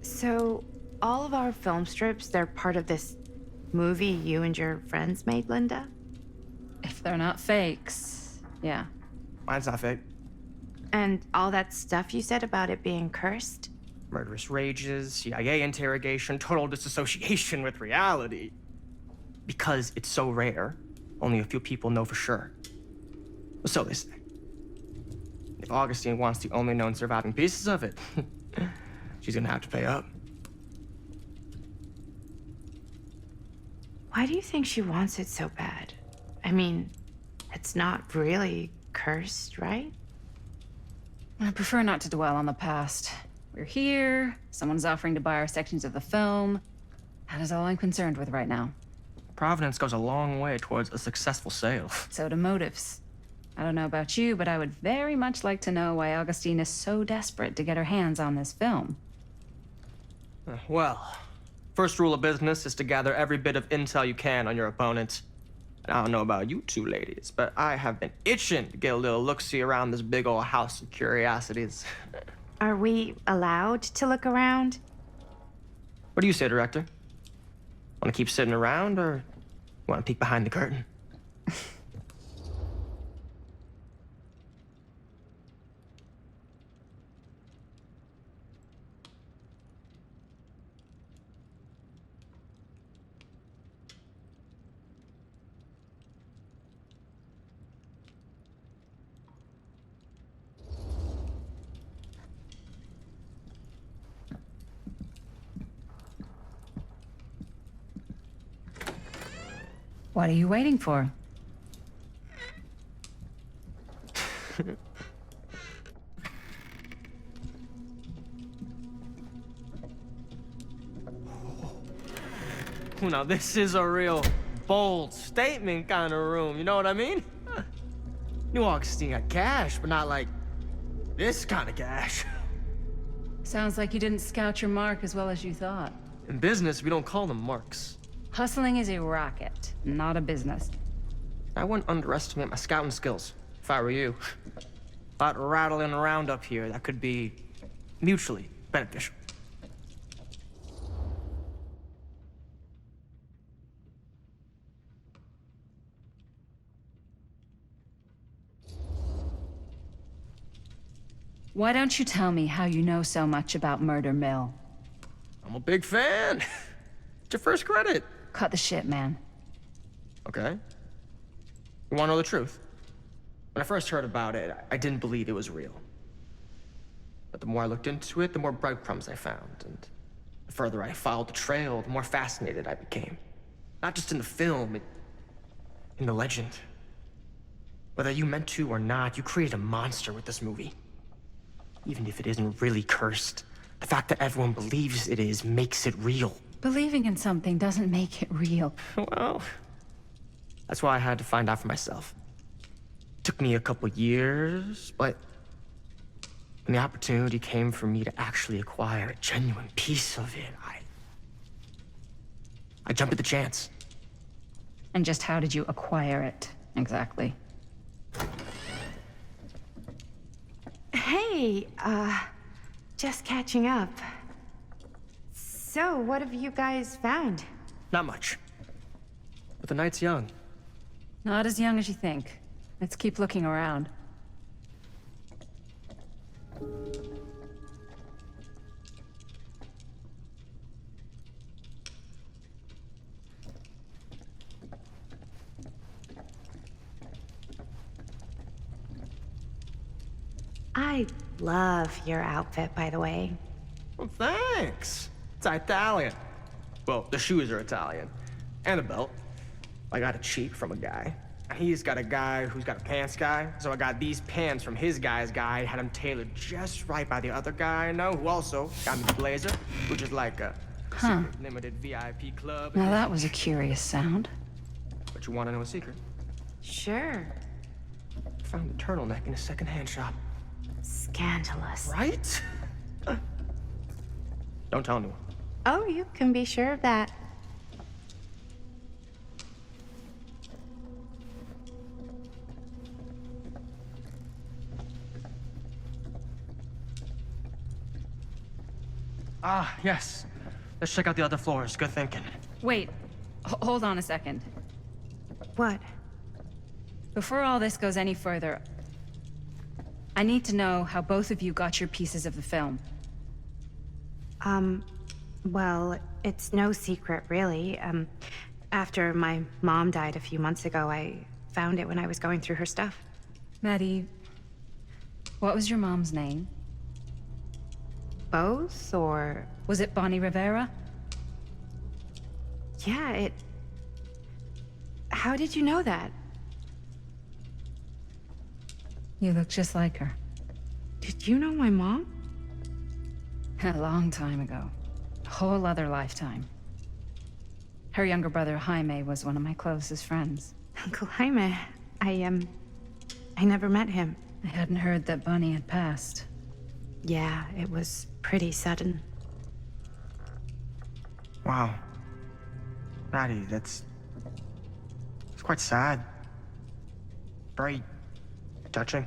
So, all of our film strips, they're part of this movie you and your friends made, Linda? If they're not fakes, yeah. Mine's not fake. And all that stuff you said about it being cursed? Murderous rages, CIA interrogation, total disassociation with reality. Because it's so rare, only a few people know for sure. So they say. If Augustine wants the only known surviving pieces of it, she's gonna have to pay up. Why do you think she wants it so bad? I mean, it's not really cursed, right? I prefer not to dwell on the past. We're here, someone's offering to buy our sections of the film. That is all I'm concerned with right now. Providence goes a long way towards a successful sale. So do motives. I don't know about you, but I would very much like to know why Augustine is so desperate to get her hands on this film. Well, first rule of business is to gather every bit of intel you can on your opponent. And I don't know about you two ladies, but I have been itching to get a little look-see around this big old house of curiosities. Are we allowed to look around? What do you say, director? Want to keep sitting around, or want to peek behind the curtain? What are you waiting for? Now this is a real bold statement kind of room, you know what I mean? New Augustine got cash, but not like this kind of cash. Sounds like you didn't scout your mark as well as you thought. In business, we don't call them marks. Hustling is a racket, not a business. I wouldn't underestimate my scouting skills, if I were you. A lot rattling around up here that could be mutually beneficial. Why don't you tell me how you know so much about Murder Mill? I'm a big fan. It's your first credit. Cut the shit, man. Okay. You wanna know the truth? When I first heard about it, I didn't believe it was real. But the more I looked into it, the more breadcrumbs I found, and the further I followed the trail, the more fascinated I became. Not just in the film, in the legend. Whether you meant to or not, you created a monster with this movie. Even if it isn't really cursed, the fact that everyone believes it is makes it real. Believing in something doesn't make it real. Well, that's why I had to find out for myself. Took me a couple years, but when the opportunity came for me to actually acquire a genuine piece of it, I jumped at the chance. And just how did you acquire it, exactly? Hey, just catching up. So, what have you guys found? Not much. But the night's young. Not as young as you think. Let's keep looking around. I love your outfit, by the way. Well, thanks. It's Italian. Well, the shoes are Italian. And the belt. I got it cheap from a guy. He's got a guy who's got a pants guy, so I got these pants from his guy's guy, had them tailored just right by the other guy I know, who also got me the blazer, which is like a secret limited VIP club. Now that was a curious sound. But you want to know a secret? Sure. Found the turtleneck in a secondhand shop. Scandalous. Right? Don't tell anyone. Oh, you can be sure of that. Ah, yes. Let's check out the other floors. Good thinking. Wait, hold on a second. What? Before all this goes any further, I need to know how both of you got your pieces of the film. Well, it's no secret, really. After my mom died a few months ago, I found it when I was going through her stuff. Maddie, what was your mom's name? Both, or... Was it Bonnie Rivera? Yeah, How did you know that? You look just like her. Did you know my mom? A long time ago. A whole other lifetime. Her younger brother, Jaime, was one of my closest friends. Uncle Jaime, I never met him. I hadn't heard that Bonnie had passed. Yeah, it was pretty sudden. Wow. Maddie, it's quite sad. Very touching.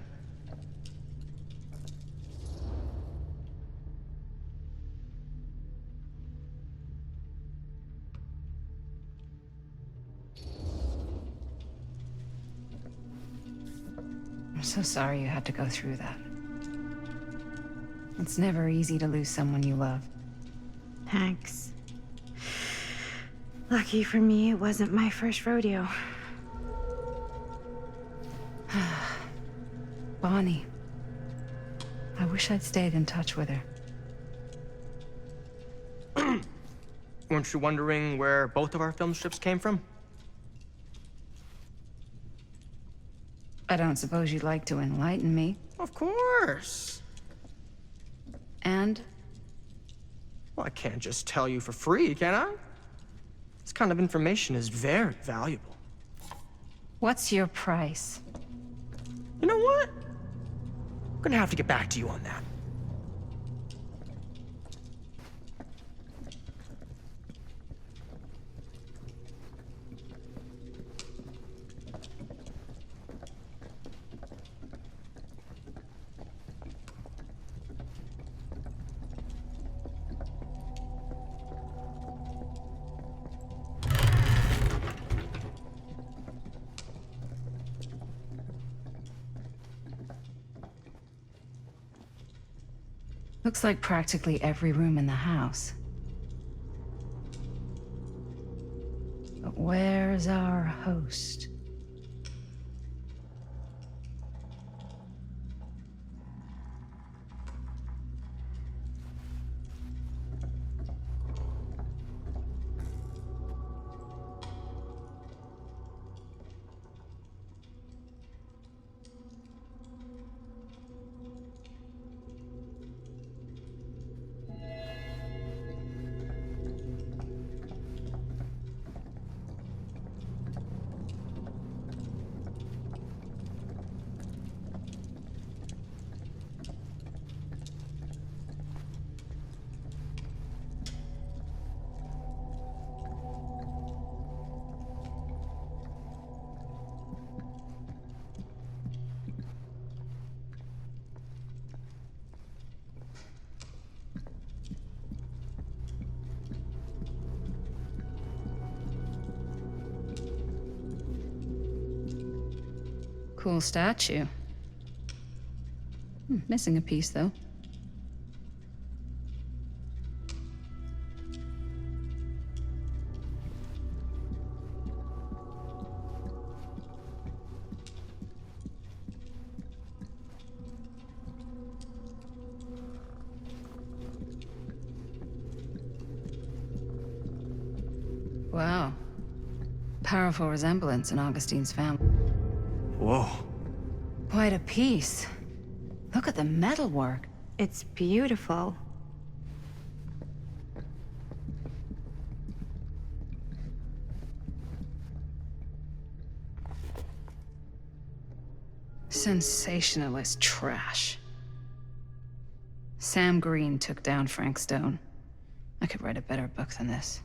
I'm so sorry you had to go through that. It's never easy to lose someone you love. Thanks. Lucky for me, it wasn't my first rodeo. Bonnie. I wish I'd stayed in touch with her. Weren't you wondering where both of our film strips came from? I don't suppose you'd like to enlighten me. Of course. And? Well, I can't just tell you for free, can I? This kind of information is very valuable. What's your price? You know what? I'm gonna have to get back to you on that. Looks like practically every room in the house. But where's our host? Cool statue. Missing a piece, though. Wow. Powerful resemblance in Augustine's family. Whoa. Quite a piece. Look at the metalwork. It's beautiful. Sensationalist trash. Sam Green took down Frank Stone. I could write a better book than this.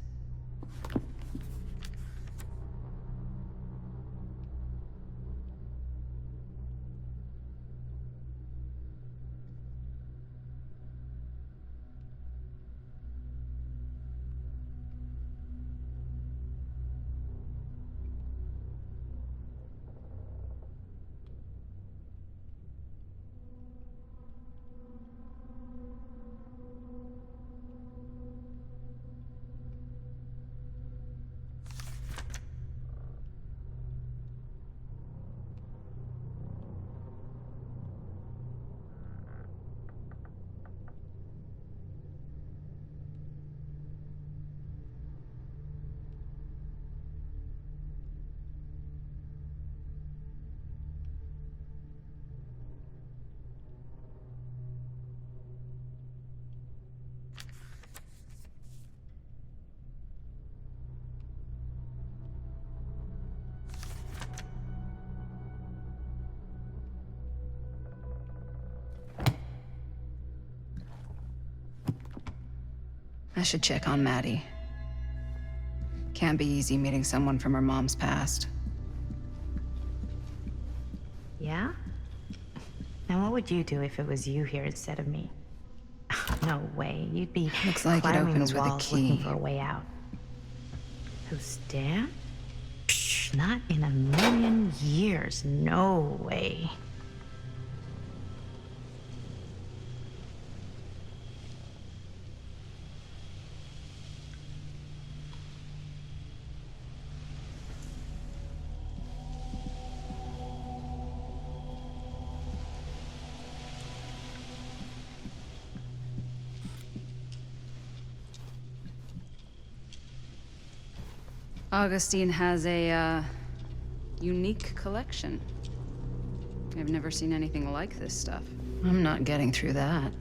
I should check on Maddie. Can't be easy meeting someone from her mom's past. Yeah? Now what would you do if it was you here instead of me? No way. You'd be Looks like it climbing opens the with a walls key. looking for a way out. Who's Dan? Not in a million years. No way. Augustine has a, unique collection. I've never seen anything like this stuff. I'm not getting through that.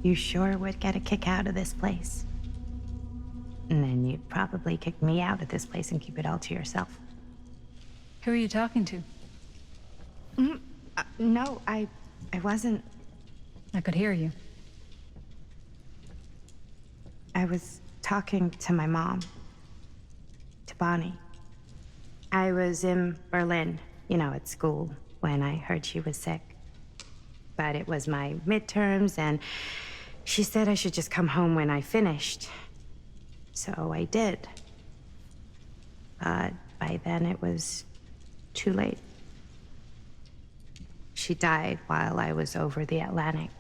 You sure would get a kick out of this place. And then you'd probably kick me out of this place and keep it all to yourself. Who are you talking to? No, I wasn't. I could hear you. I was talking to my mom. To Bonnie. I was in Berlin, at school, when I heard she was sick. But it was my midterms, and she said I should just come home when I finished. So I did. But by then it was too late. She died while I was over the Atlantic.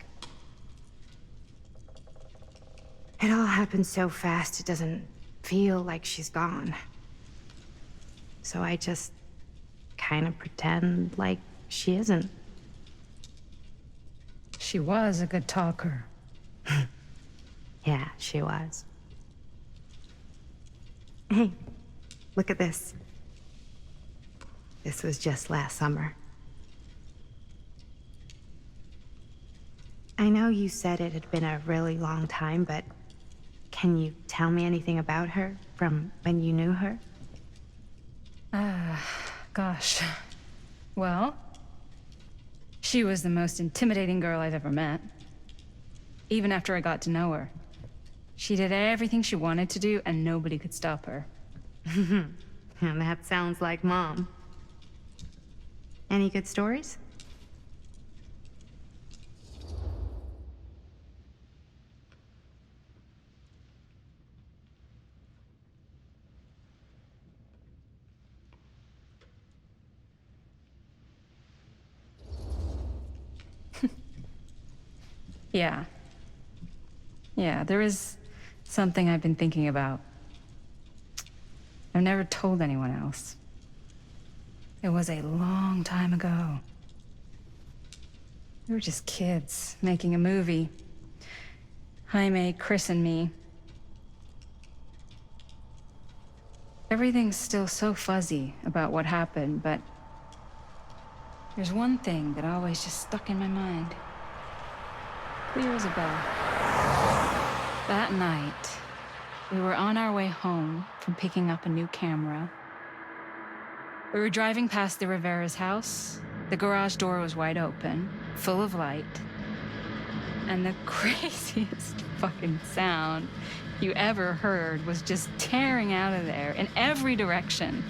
It all happened so fast, it doesn't feel like she's gone. So I just kind of pretend like she isn't. She was a good talker. Yeah, she was. Hey, look at this. This was just last summer. I know you said it had been a really long time, but can you tell me anything about her from when you knew her? Gosh. Well, she was the most intimidating girl I've ever met. Even after I got to know her. She did everything she wanted to do, and nobody could stop her. And that sounds like Mom. Any good stories? Yeah. Yeah, there is something I've been thinking about. I've never told anyone else. It was a long time ago. We were just kids making a movie. Jaime, Chris, and me. Everything's still so fuzzy about what happened, but there's one thing that always just stuck in my mind. Clear as a bell. That night, we were on our way home from picking up a new camera. We were driving past the Rivera's house. The garage door was wide open, full of light. And the craziest fucking sound you ever heard was just tearing out of there in every direction.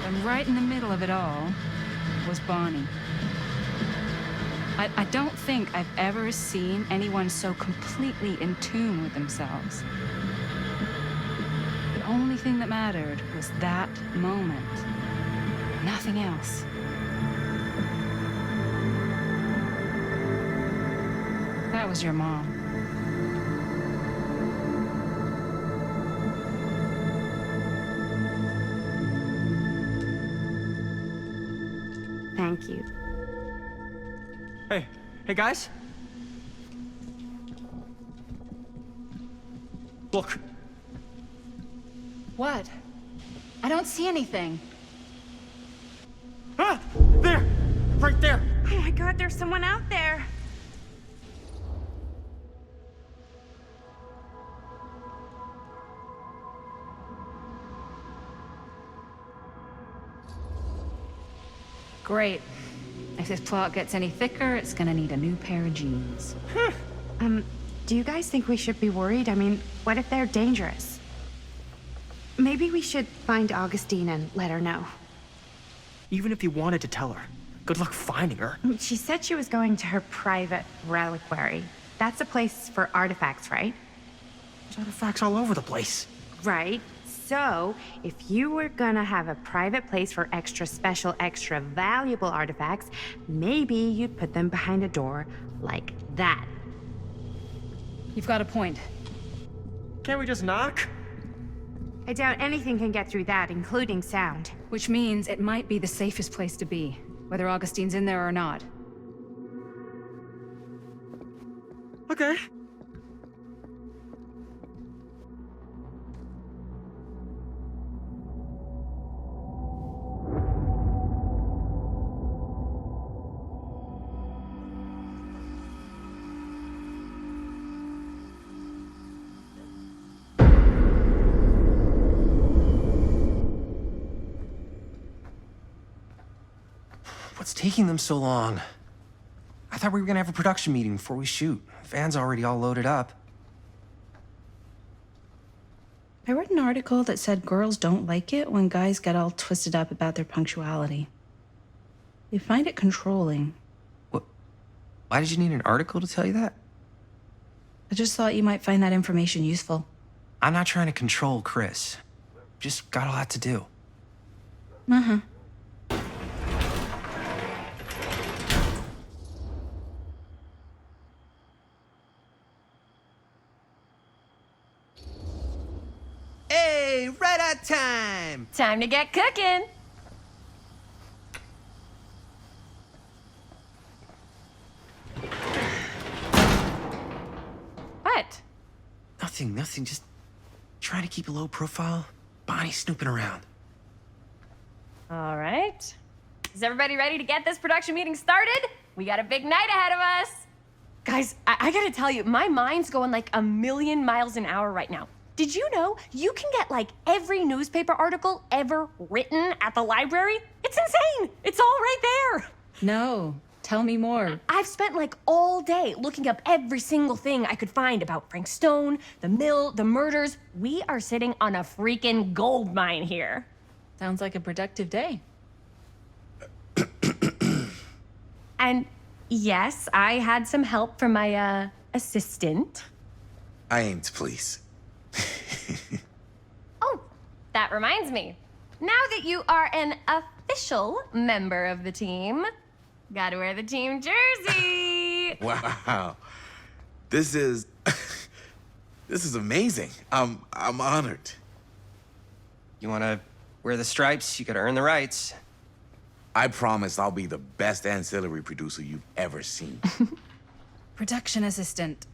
And right in the middle of it all was Bonnie. I don't think I've ever seen anyone so completely in tune with themselves. The only thing that mattered was that moment. Nothing else. That was your mom. Thank you. Hey guys? Look. What? I don't see anything. Ah! There! Right there! Oh my God, there's someone out there. Great. If this plot gets any thicker, it's gonna need a new pair of jeans. Do you guys think we should be worried? I mean, what if they're dangerous? Maybe we should find Augustine and let her know. Even if you wanted to tell her, good luck finding her. She said she was going to her private reliquary. That's a place for artifacts, right? There's artifacts all over the place. Right. So, if you were gonna have a private place for extra special, extra valuable artifacts, maybe you'd put them behind a door like that. You've got a point. Can't we just knock? I doubt anything can get through that, including sound. Which means it might be the safest place to be, whether Augustine's in there or not. Okay. What's taking them so long? I thought we were gonna have a production meeting before we shoot. The van's already all loaded up. I read an article that said girls don't like it when guys get all twisted up about their punctuality. They find it controlling. What? Why did you need an article to tell you that? I just thought you might find that information useful. I'm not trying to control Chris. Just got a lot to do. Uh-huh. Hey, right on time! Time to get cooking. What? Nothing. Just trying to keep a low profile. Bonnie snooping around. All right. Is everybody ready to get this production meeting started? We got a big night ahead of us. Guys, I gotta tell you, my mind's going like a million miles an hour right now. Did you know you can get like every newspaper article ever written at the library? It's insane. It's all right there. No, tell me more. I've spent like all day looking up every single thing I could find about Frank Stone, the mill, the murders. We are sitting on a freaking gold mine here. Sounds like a productive day. And yes, I had some help from my assistant. I aim to please. Oh, that reminds me. Now that you are an official member of the team, gotta wear the team jersey. Wow. This is this is amazing. I'm honored. You wanna wear the stripes? You gotta earn the rights. I promise I'll be the best ancillary producer you've ever seen. Production assistant.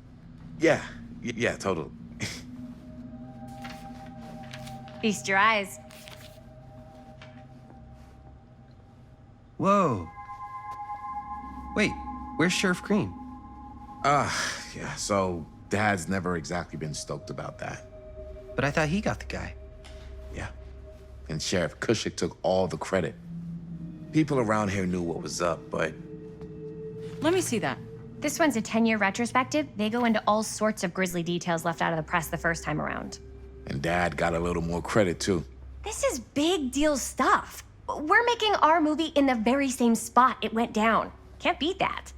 Yeah, totally. Feast your eyes. Whoa. Wait, where's Sheriff Green? Yeah, so Dad's never exactly been stoked about that. But I thought he got the guy. Yeah. And Sheriff Cushik took all the credit. People around here knew what was up, but... Let me see that. This one's a 10-year retrospective. They go into all sorts of grisly details left out of the press the first time around. And Dad got a little more credit, too. This is big deal stuff. We're making our movie in the very same spot it went down. Can't beat that.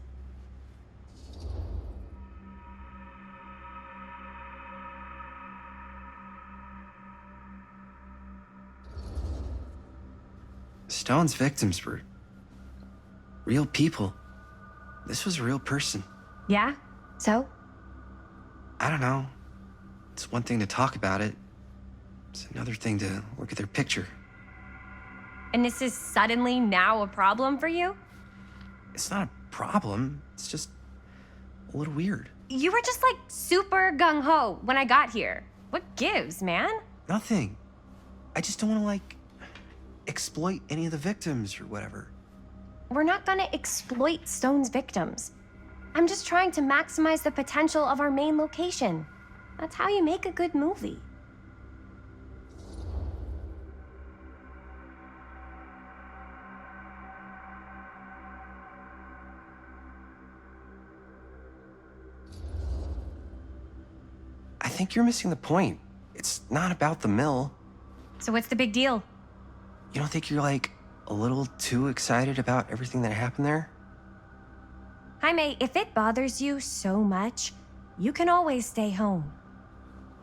Stone's victims were real people. This was a real person. Yeah? So? I don't know. It's one thing to talk about it. It's another thing to look at their picture. And this is suddenly now a problem for you? It's not a problem. It's just a little weird. You were just like super gung-ho when I got here. What gives, man? Nothing. I just don't want to, like, exploit any of the victims or whatever. We're not gonna exploit Stone's victims. I'm just trying to maximize the potential of our main location. That's how you make a good movie. think you're missing the point. It's not about the mill. So what's the big deal? You don't think you're, like, a little too excited about everything that happened there? Jaime, if it bothers you so much, you can always stay home.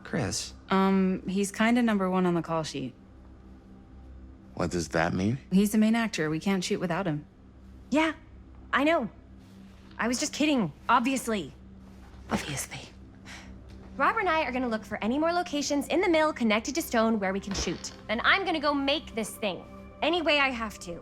Chris? He's kinda number one on the call sheet. What does that mean? He's the main actor. We can't shoot without him. Yeah, I know. I was just kidding, obviously. Obviously. Robert and I are gonna look for any more locations in the mill connected to stone where we can shoot. Then I'm gonna go make this thing, any way I have to.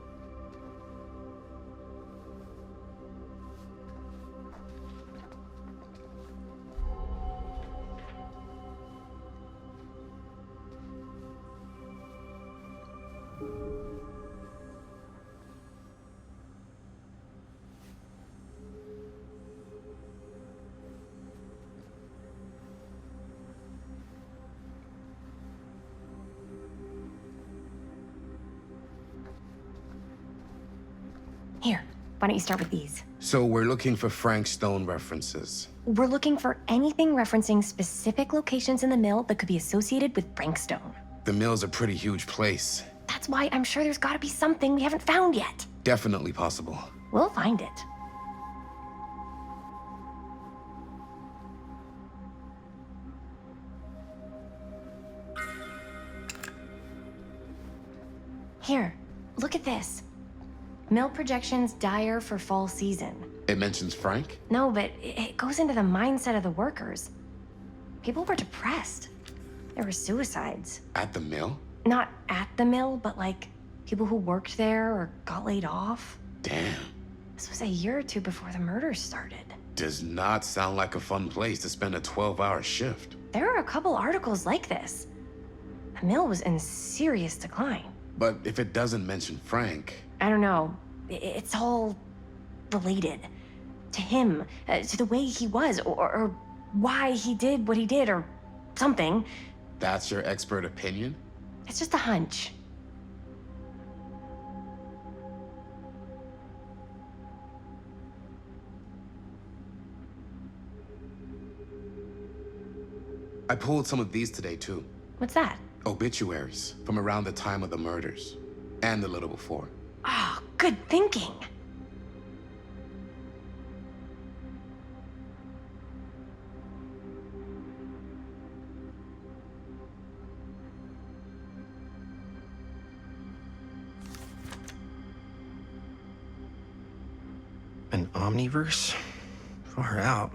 Here, why don't you start with these? So we're looking for Frank Stone references. We're looking for anything referencing specific locations in the mill that could be associated with Frankstone. The mill's a pretty huge place. That's why I'm sure there's gotta be something we haven't found yet. Definitely possible. We'll find it. Here, look at this. Mill projections dire for fall season. It mentions Frank? No, but it goes into the mindset of the workers. People were depressed. There were suicides. At the mill? Not at the mill, but like people who worked there or got laid off. Damn. This was a year or two before the murders started. Does not sound like a fun place to spend a 12-hour shift. There are a couple articles like this. The mill was in serious decline. But if it doesn't mention Frank... I don't know. It's all related. To him, to the way he was, or why he did what he did, or something. That's your expert opinion? It's just a hunch. I pulled some of these today, too. What's that? Obituaries from around the time of the murders. And a little before. Oh, good thinking. An omniverse? Far out.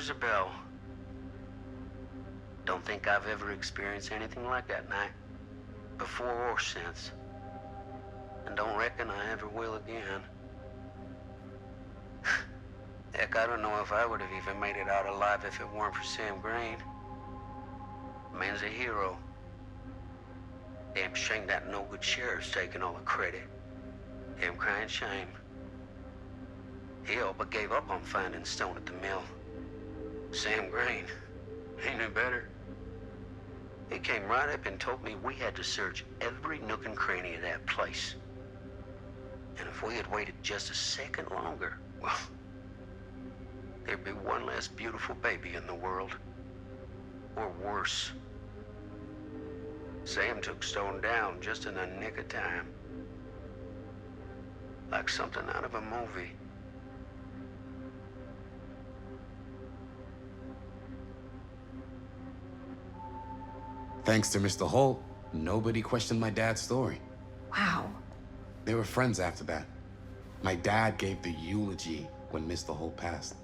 Isabel. Don't think I've ever experienced anything like that night, before or since. And don't reckon I ever will again. Heck, I don't know if I would have even made it out alive if it weren't for Sam Green. Man's a hero. Damn shame that no-good sheriff's taking all the credit. Damn crying shame. He all but gave up on finding Stone at the mill. Sam Green, he knew better. He came right up and told me we had to search every nook and cranny of that place. And if we had waited just a second longer, well, there'd be one less beautiful baby in the world. Or worse. Sam took Stone down just in the nick of time. Like something out of a movie. Thanks to Mr. Holt, nobody questioned my dad's story. Wow. They were friends after that. My dad gave the eulogy when Mr. Holt passed.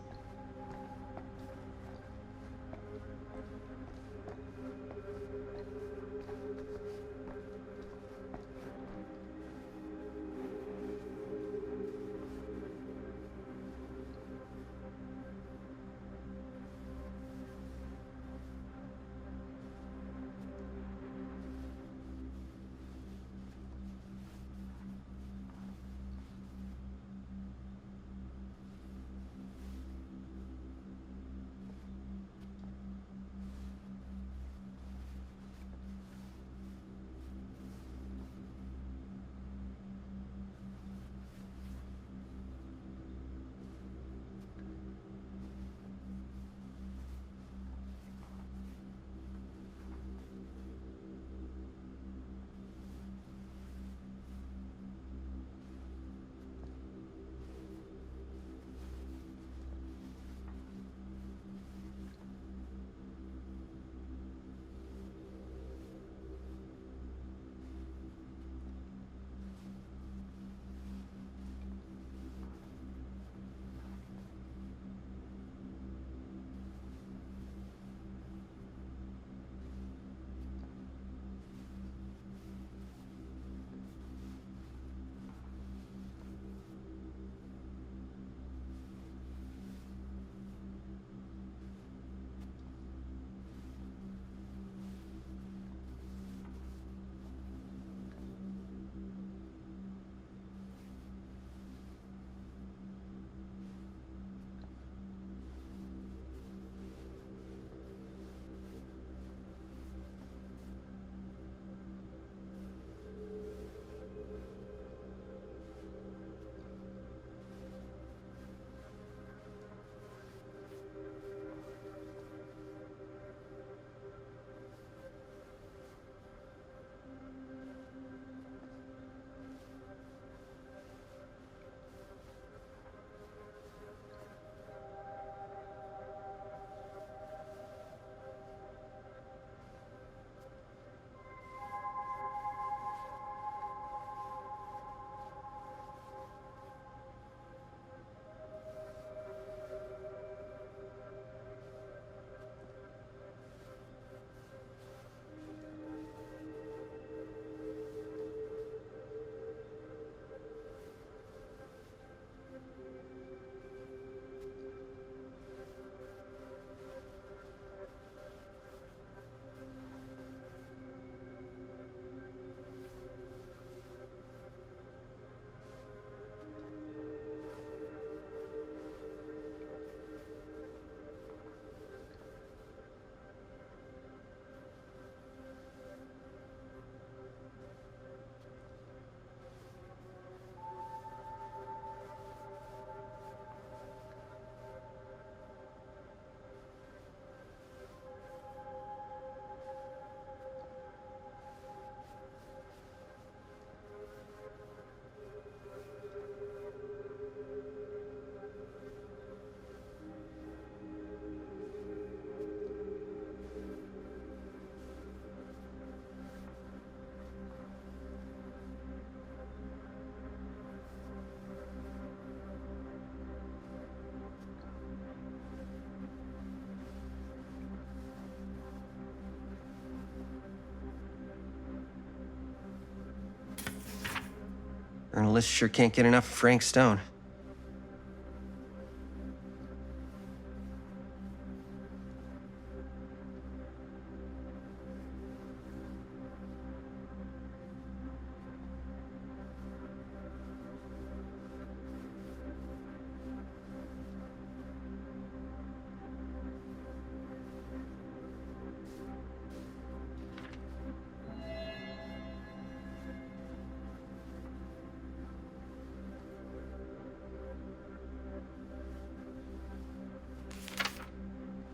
Journalists sure can't get enough of Frank Stone.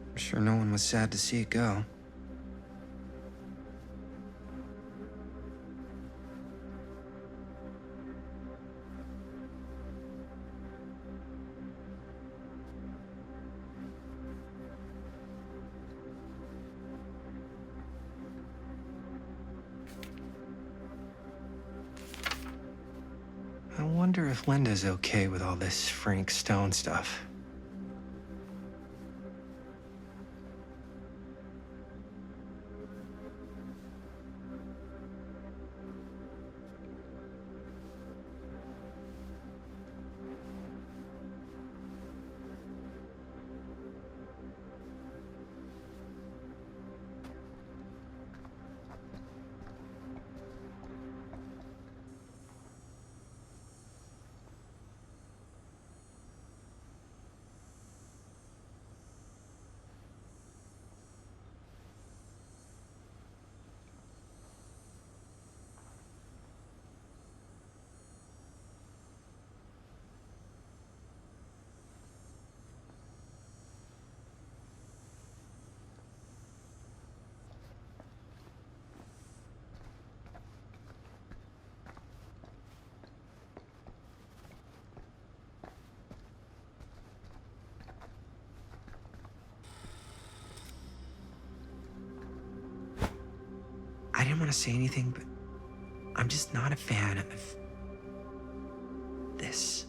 I'm sure no one was sad to see it go. I wonder if Linda's okay with all this Frank Stone stuff. I didn't want to say anything, but I'm just not a fan of this.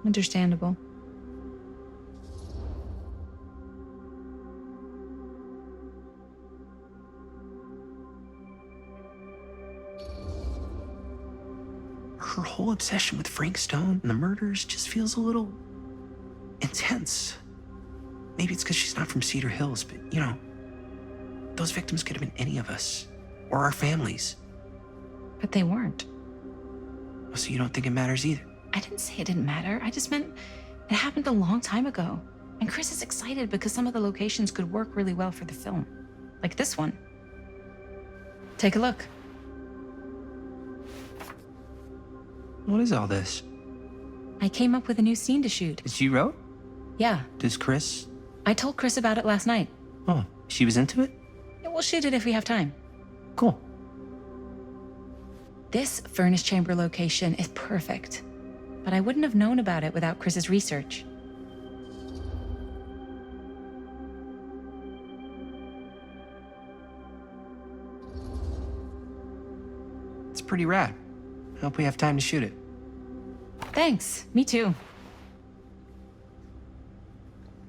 Understandable. Her whole obsession with Frank Stone and the murders just feels a little intense. Maybe it's because she's not from Cedar Hills, but you know, those victims could have been any of us, or our families. But they weren't. So you don't think it matters either? I didn't say it didn't matter. I just meant it happened a long time ago. And Chris is excited because some of the locations could work really well for the film. Like this one. Take a look. What is all this? I came up with a new scene to shoot. That you wrote? Yeah. Does Chris? I told Chris about it last night. Oh, she was into it? Yeah, we'll shoot it if we have time. Cool. This furnace chamber location is perfect. But I wouldn't have known about it without Chris's research. It's pretty rad. I hope we have time to shoot it. Thanks. Me too.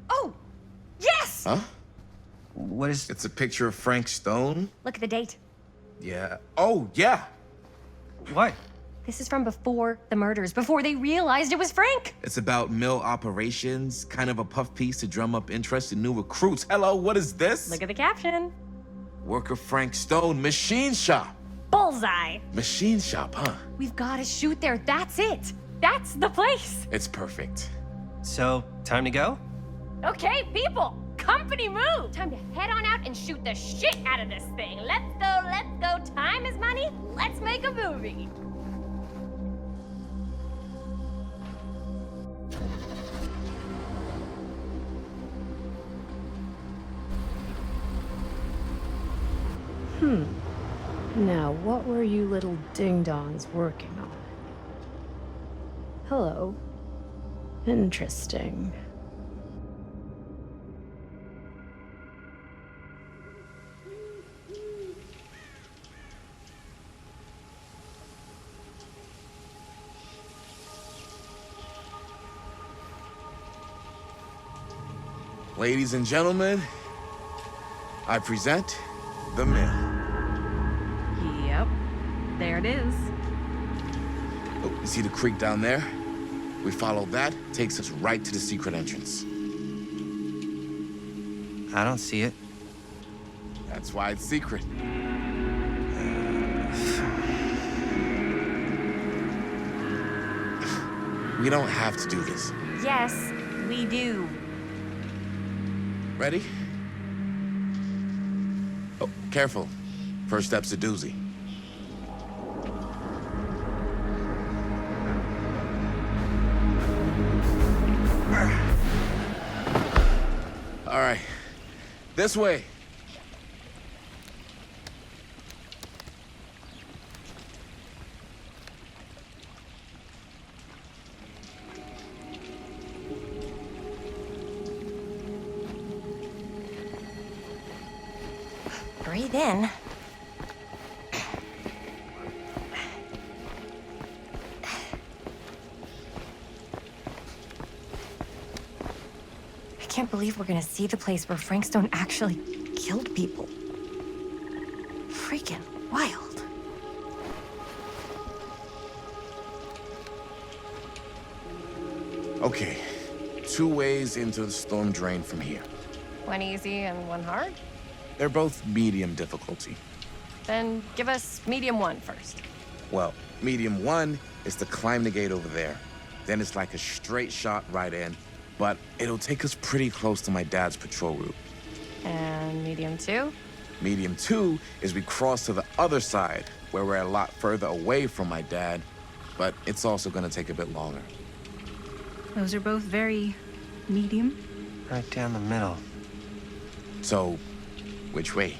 Oh! Yes! Huh? What is... It's a picture of Frank Stone? Look at the date. Yeah. Oh, yeah. What? This is from before the murders, before they realized it was Frank. It's about mill operations, kind of a puff piece to drum up interest in new recruits. Hello, what is this? Look at the caption. Worker Frank Stone, machine shop. Bullseye. Machine shop, huh? We've got to shoot there. That's it. That's the place. It's perfect. So, time to go? Okay, people. Company move. Time to head on out and shoot the shit out of this thing. Let's go, let's go. Time is money. Let's make a movie. Now, what were you little ding-dongs working on? Hello. Interesting. Ladies and gentlemen, I present The Mill. Yep. There it is. Oh, you see the creek down there? We follow that, takes us right to the secret entrance. I don't see it. That's why it's secret. We don't have to do this. Yes, we do. Ready? Oh, careful. First step's a doozy. All right, this way. Breathe in. I can't believe we're gonna see the place where Frank Stone actually killed people. Freaking wild. Okay, 2 ways into the storm drain from here. One easy and one hard? They're both medium difficulty. Then give us medium one first. Well, medium 1 is to climb the gate over there. Then it's like a straight shot right in, but it'll take us pretty close to my dad's patrol route. And medium two? Medium 2 is we cross to the other side, where we're a lot further away from my dad, but it's also gonna take a bit longer. Those are both very medium. Right down the middle. So, which way?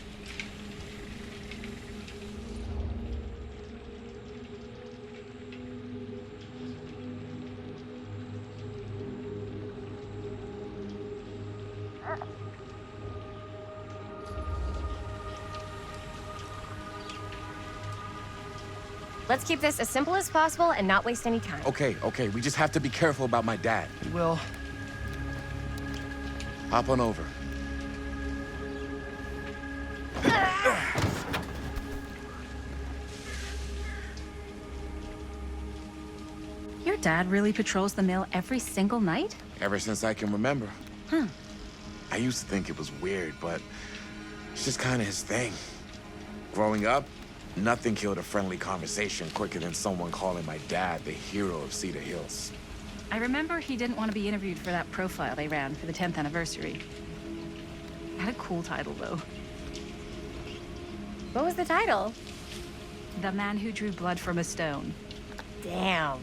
Let's keep this as simple as possible and not waste any time. Okay, we just have to be careful about my dad. We will. Hop on over. Your dad really patrols the mill every single night? Ever since I can remember. Huh. I used to think it was weird, but it's just kind of his thing. Growing up, nothing killed a friendly conversation quicker than someone calling my dad the hero of Cedar Hills. I remember he didn't want to be interviewed for that profile they ran for the 10th anniversary. Had a cool title, though. What was the title? The Man Who Drew Blood from a Stone. Damn.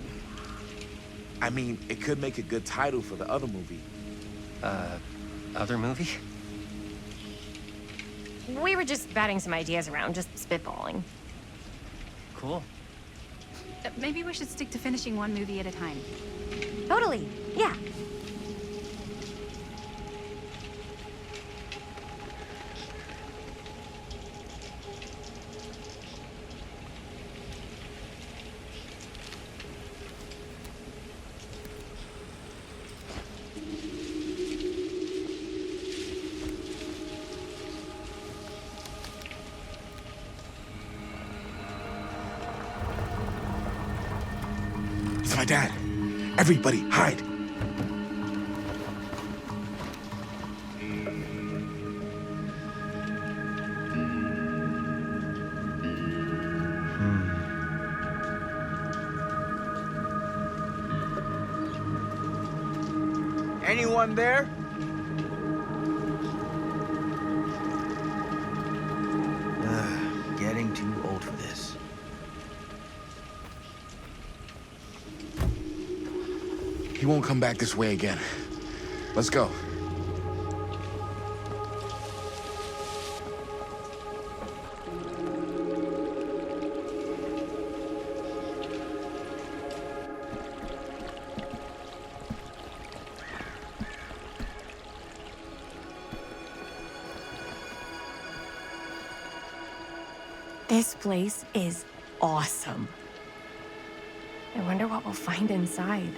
I mean, it could make a good title for the other movie. Other movie? We were just batting some ideas around, just spitballing. Cool. Maybe we should stick to finishing one movie at a time. Totally, yeah. It's my dad. Everybody, hide. Anyone there? Getting too old for this. He won't come back this way again. Let's go. This place is awesome. I wonder what we'll find inside.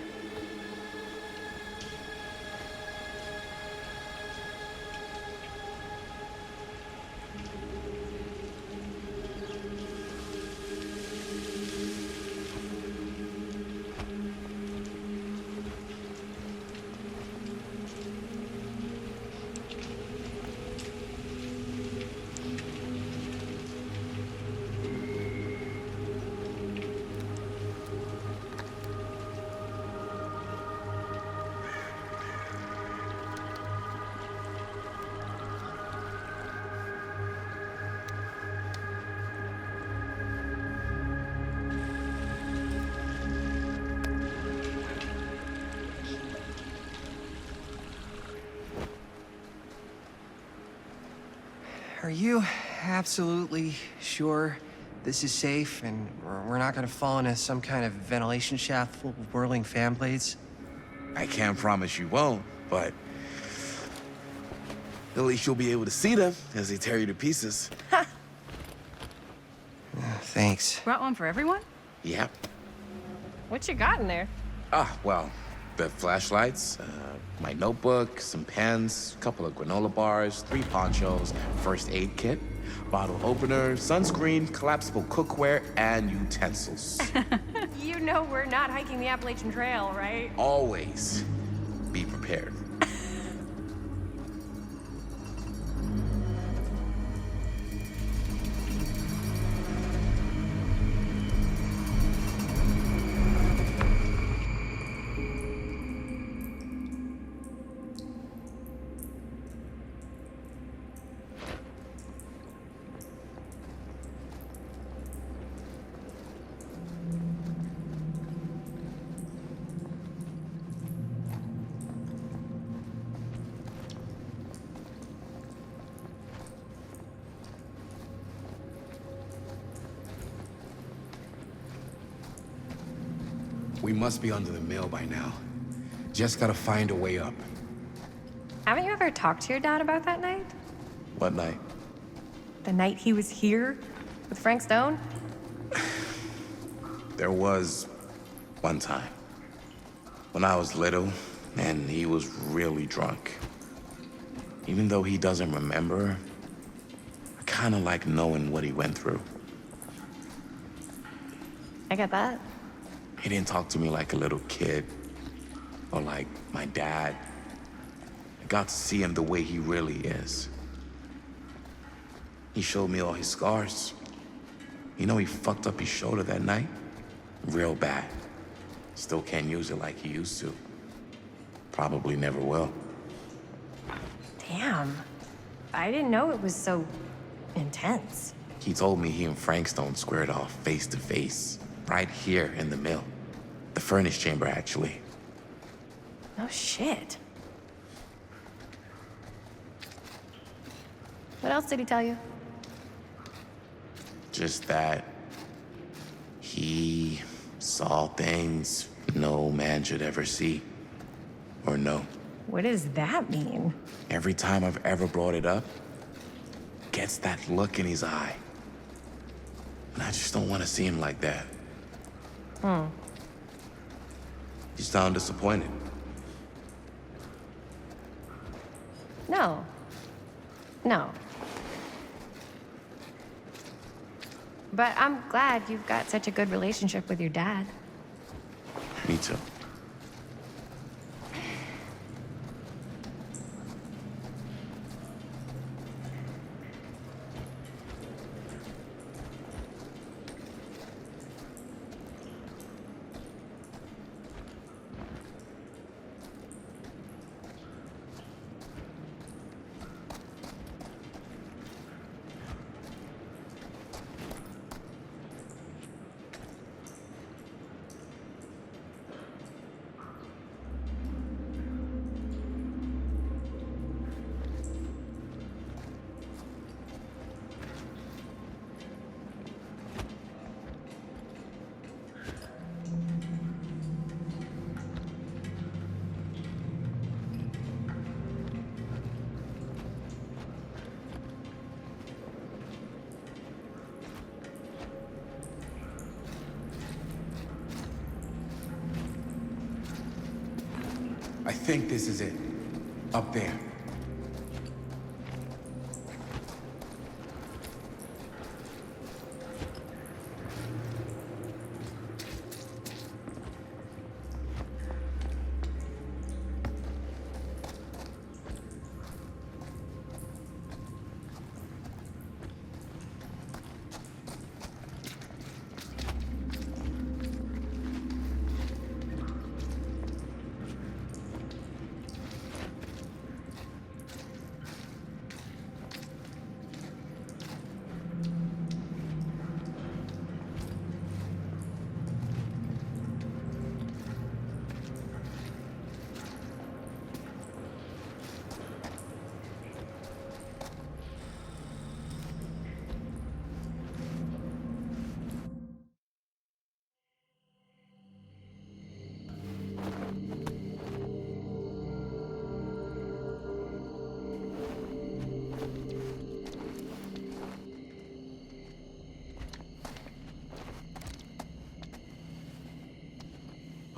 Are you absolutely sure this is safe and we're not gonna fall into some kind of ventilation shaft full of whirling fan blades? I can't promise you won't, but at least you'll be able to see them as they tear you to pieces. Thanks. Brought one for everyone? Yep. What you got in there? Well, the flashlights, my notebook, some pens, a couple of granola bars, 3 ponchos, first aid kit, bottle opener, sunscreen, collapsible cookware, and utensils. You know we're not hiking the Appalachian Trail, right? Always be prepared. We must be under the mill by now. Just gotta find a way up. Haven't you ever talked to your dad about that night? What night? The night he was here with Frank Stone? There was one time when I was little and he was really drunk. Even though he doesn't remember, I kind of like knowing what he went through. I get that. He didn't talk to me like a little kid or like my dad. I got to see him the way he really is. He showed me all his scars. You know, he fucked up his shoulder that night? Real bad. Still can't use it like he used to. Probably never will. Damn. I didn't know it was so intense. He told me he and Frank Stone squared off face to face, right here in the mill. The furnace chamber, actually. No shit. What else did he tell you? Just that he saw things no man should ever see or know. What does that mean? Every time I've ever brought it up, gets that look in his eye. And I just don't want to see him like that. You sound disappointed. No. No. But I'm glad you've got such a good relationship with your dad. Me too. I think this is it. Up there.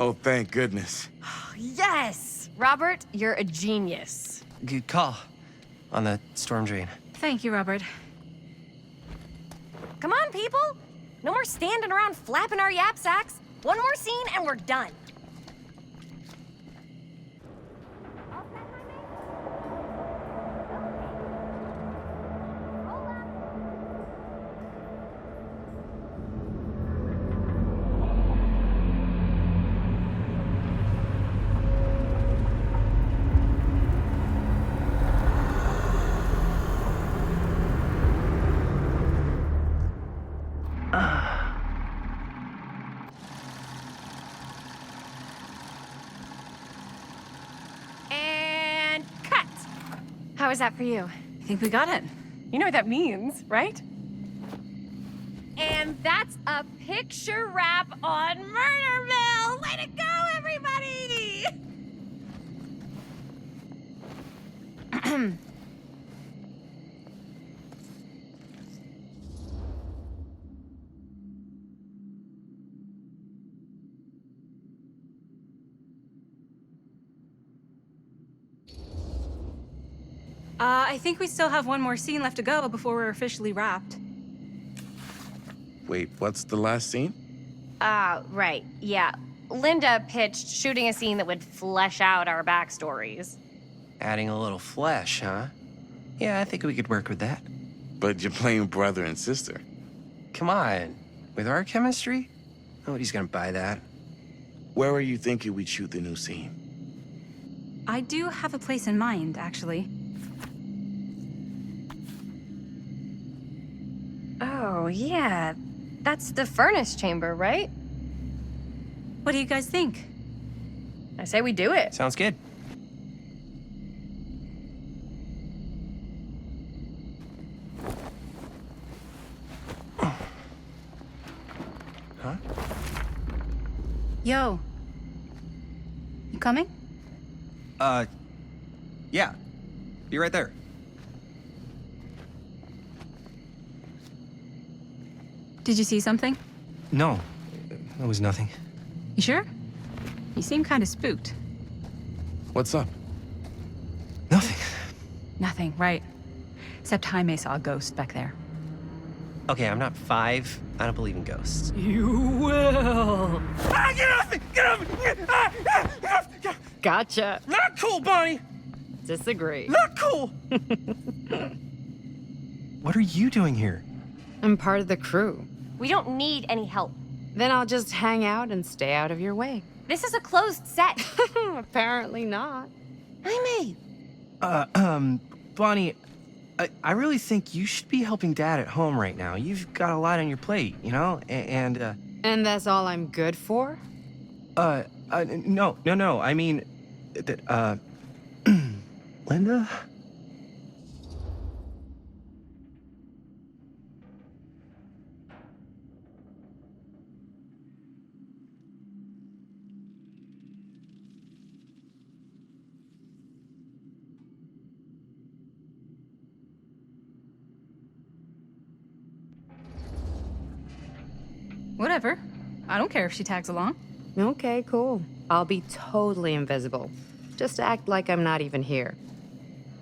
Oh, thank goodness. Yes! Robert, you're a genius. Good call on the storm drain. Thank you, Robert. Come on, people! No more standing around flapping our yap sacks. One more scene and we're done. And cut! How was that for you? I think we got it. You know what that means, right? And that's a picture wrap on Murder Mill! Way to go, everybody! I think we still have one more scene left to go before we're officially wrapped. Wait, what's the last scene? Right, yeah. Linda pitched shooting a scene that would flesh out our backstories. Adding a little flesh, huh? Yeah, I think we could work with that. But you're playing brother and sister. Come on. With our chemistry? Nobody's gonna buy that. Where are you thinking we'd shoot the new scene? I do have a place in mind, actually. Oh, yeah. That's the furnace chamber, right? What do you guys think? I say we do it. Sounds good. Huh? Yo. You coming? Yeah. Be right there. Did you see something? No, it was nothing. You sure? You seem kind of spooked. What's up? Nothing. Nothing, right. Except Jaime saw a ghost back there. Okay, I'm not 5. I don't believe in ghosts. You will. Ah, get off me! Get off me! Gotcha. Not cool, Bonnie! Disagree. Not cool! What are you doing here? I'm part of the crew. We don't need any help. Then I'll just hang out and stay out of your way. This is a closed set. Apparently not. Jaime! Bonnie, I really think you should be helping Dad at home right now. You've got a lot on your plate, you know? And that's all I'm good for? no. I mean, Linda? Whatever. I don't care if she tags along. Okay, cool. I'll be totally invisible. Just act like I'm not even here.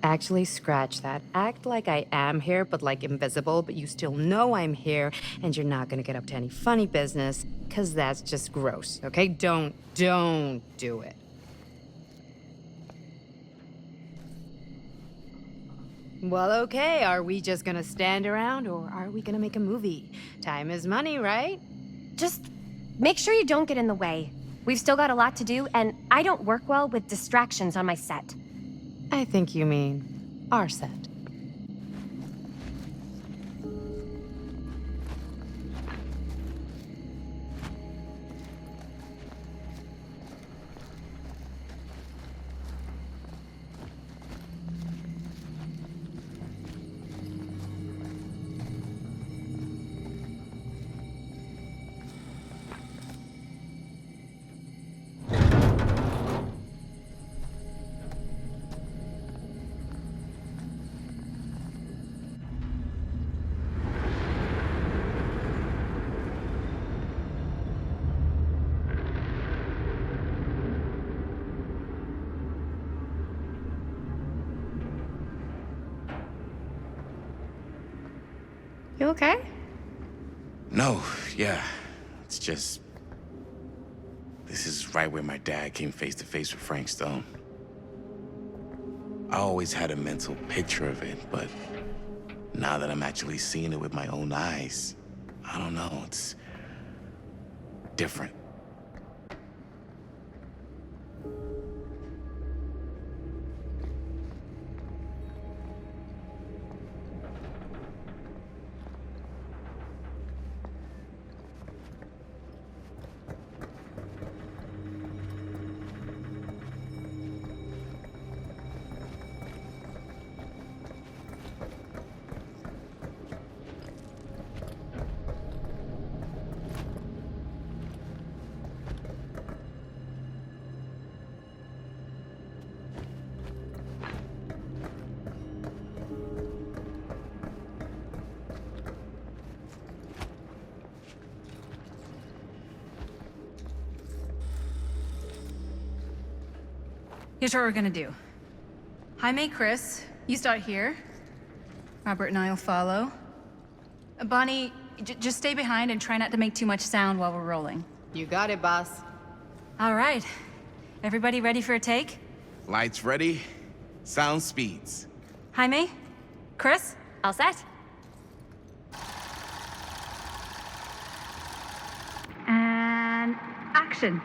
Actually, scratch that. Act like I am here, but like invisible, but you still know I'm here, and you're not gonna get up to any funny business, because that's just gross, okay? Don't do it. Well, okay, are we just gonna stand around, or are we gonna make a movie? Time is money, right? Just make sure you don't get in the way. We've still got a lot to do, and I don't work well with distractions on my set. I think you mean our set. You okay? No, yeah. It's just... This is right where my dad came face to face with Frank Stone. I always had a mental picture of it, but now that I'm actually seeing it with my own eyes, I don't know, it's different. Here's what we're gonna do. Jaime, Chris, you start here. Robert and I will follow. Bonnie, just stay behind and try not to make too much sound while we're rolling. You got it, boss. All right. Everybody ready for a take? Lights ready, sound speeds. Jaime? Chris? All set? And action.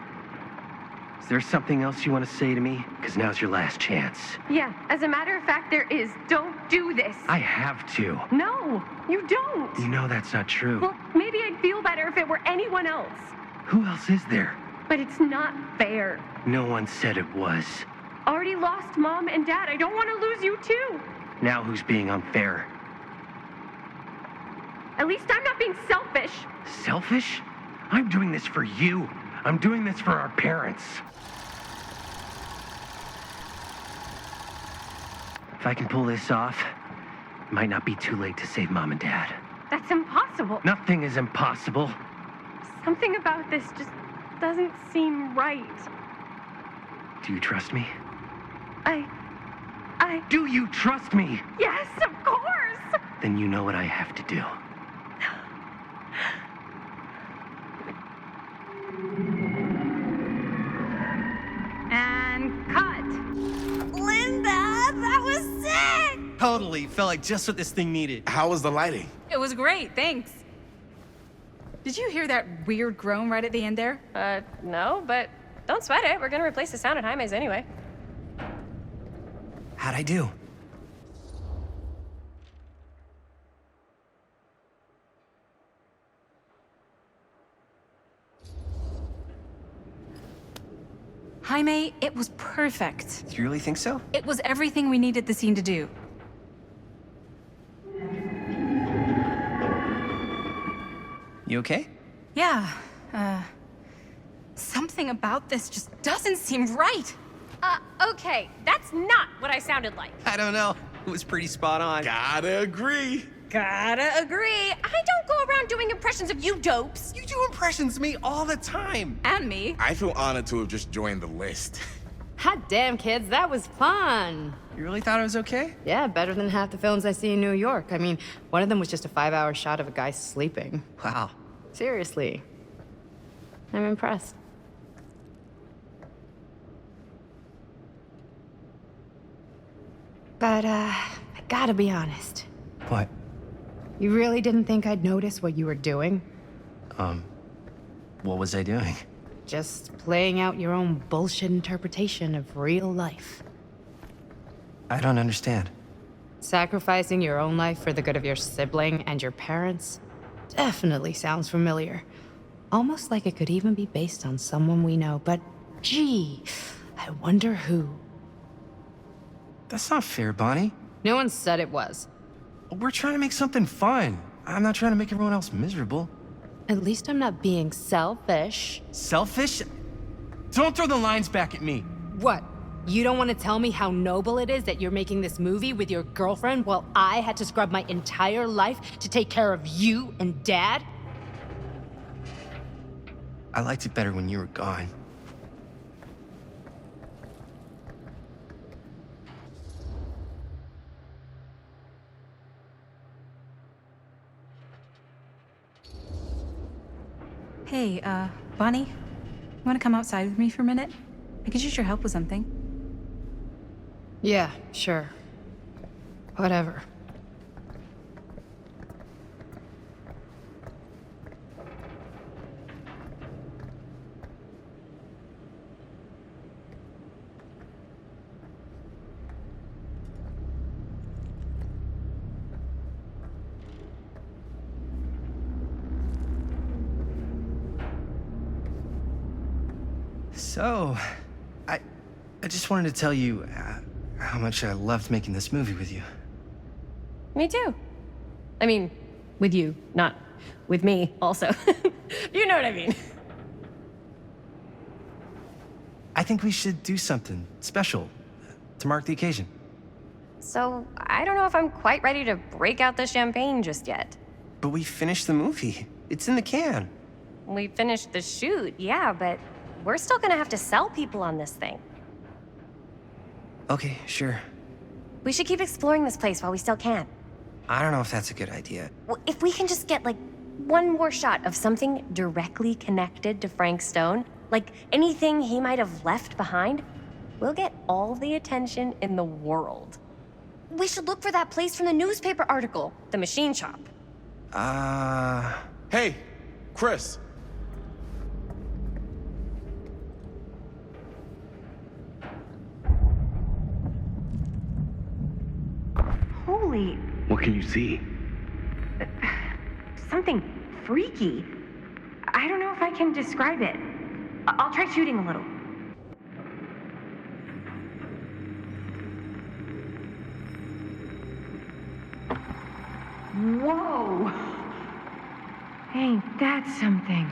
Is there something else you want to say to me? Because now's your last chance. Yeah, as a matter of fact, there is. Don't do this. I have to. No, you don't. You know that's not true. Well, maybe I'd feel better if it were anyone else. Who else is there? But it's not fair. No one said it was. Already lost Mom and Dad. I don't want to lose you too. Now who's being unfair? At least I'm not being selfish. Selfish? I'm doing this for you. I'm doing this for our parents. If I can pull this off, it might not be too late to save Mom and Dad. That's impossible. Nothing is impossible. Something about this just doesn't seem right. Do you trust me? I... Do you trust me? Yes, of course! Then you know what I have to do. And cut. Linda, that was sick! Totally. Felt like just what this thing needed. How was the lighting? It was great, thanks. Did you hear that weird groan right at the end there? No, but don't sweat it. We're gonna replace the sound at Jaime's anyway. How'd I do? Jaime, it was perfect. Do you really think so? It was everything we needed the scene to do. You okay? Yeah, something about this just doesn't seem right. Okay, that's not what I sounded like. I don't know. It was pretty spot on. Gotta agree. Gotta agree. I don't go around doing impressions of you dopes. You do impressions of me all the time. And me. I feel honored to have just joined the list. Hot damn, kids, that was fun. You really thought it was okay? Yeah, better than half the films I see in New York. I mean, one of them was just a 5-hour shot of a guy sleeping. Wow. Seriously. I'm impressed. But, I gotta be honest. What? You really didn't think I'd notice what you were doing? What was I doing? Just playing out your own bullshit interpretation of real life. I don't understand. Sacrificing your own life for the good of your sibling and your parents definitely sounds familiar. Almost like it could even be based on someone we know, but gee, I wonder who. That's not fair, Bonnie. No one said it was. We're trying to make something fun. I'm not trying to make everyone else miserable. At least I'm not being selfish. Selfish? Don't throw the lines back at me. What? You don't want to tell me how noble it is that you're making this movie with your girlfriend while I had to scrub my entire life to take care of you and Dad? I liked it better when you were gone. Hey, Bonnie, you want to come outside with me for a minute? I could use your help with something. Yeah, sure. Whatever. So, I just wanted to tell you how much I loved making this movie with you. Me too. I mean, with you, not with me, also. You know what I mean. I think we should do something special to mark the occasion. So, I don't know if I'm quite ready to break out the champagne just yet. But we finished the movie. It's in the can. We finished the shoot, yeah, but we're still gonna have to sell people on this thing. Okay, sure. We should keep exploring this place while we still can. I don't know if that's a good idea. Well, if we can just get, like, one more shot of something directly connected to Frank Stone, like anything he might have left behind, we'll get all the attention in the world. We should look for that place from the newspaper article, the machine shop. Hey, Chris. Holy, What can you see? something freaky. I don't know if I can describe it. I'll try shooting a little. Whoa! Ain't that something?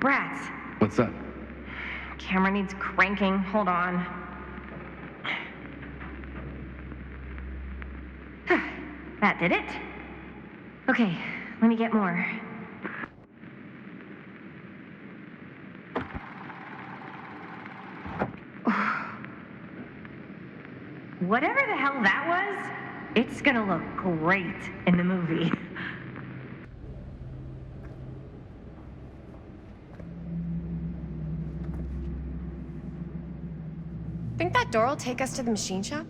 Rats. What's up? Camera needs cranking. Hold on. That did it? Okay, let me get more. Whatever the hell that was, it's gonna look great in the movie. Think that door will take us to the machine shop?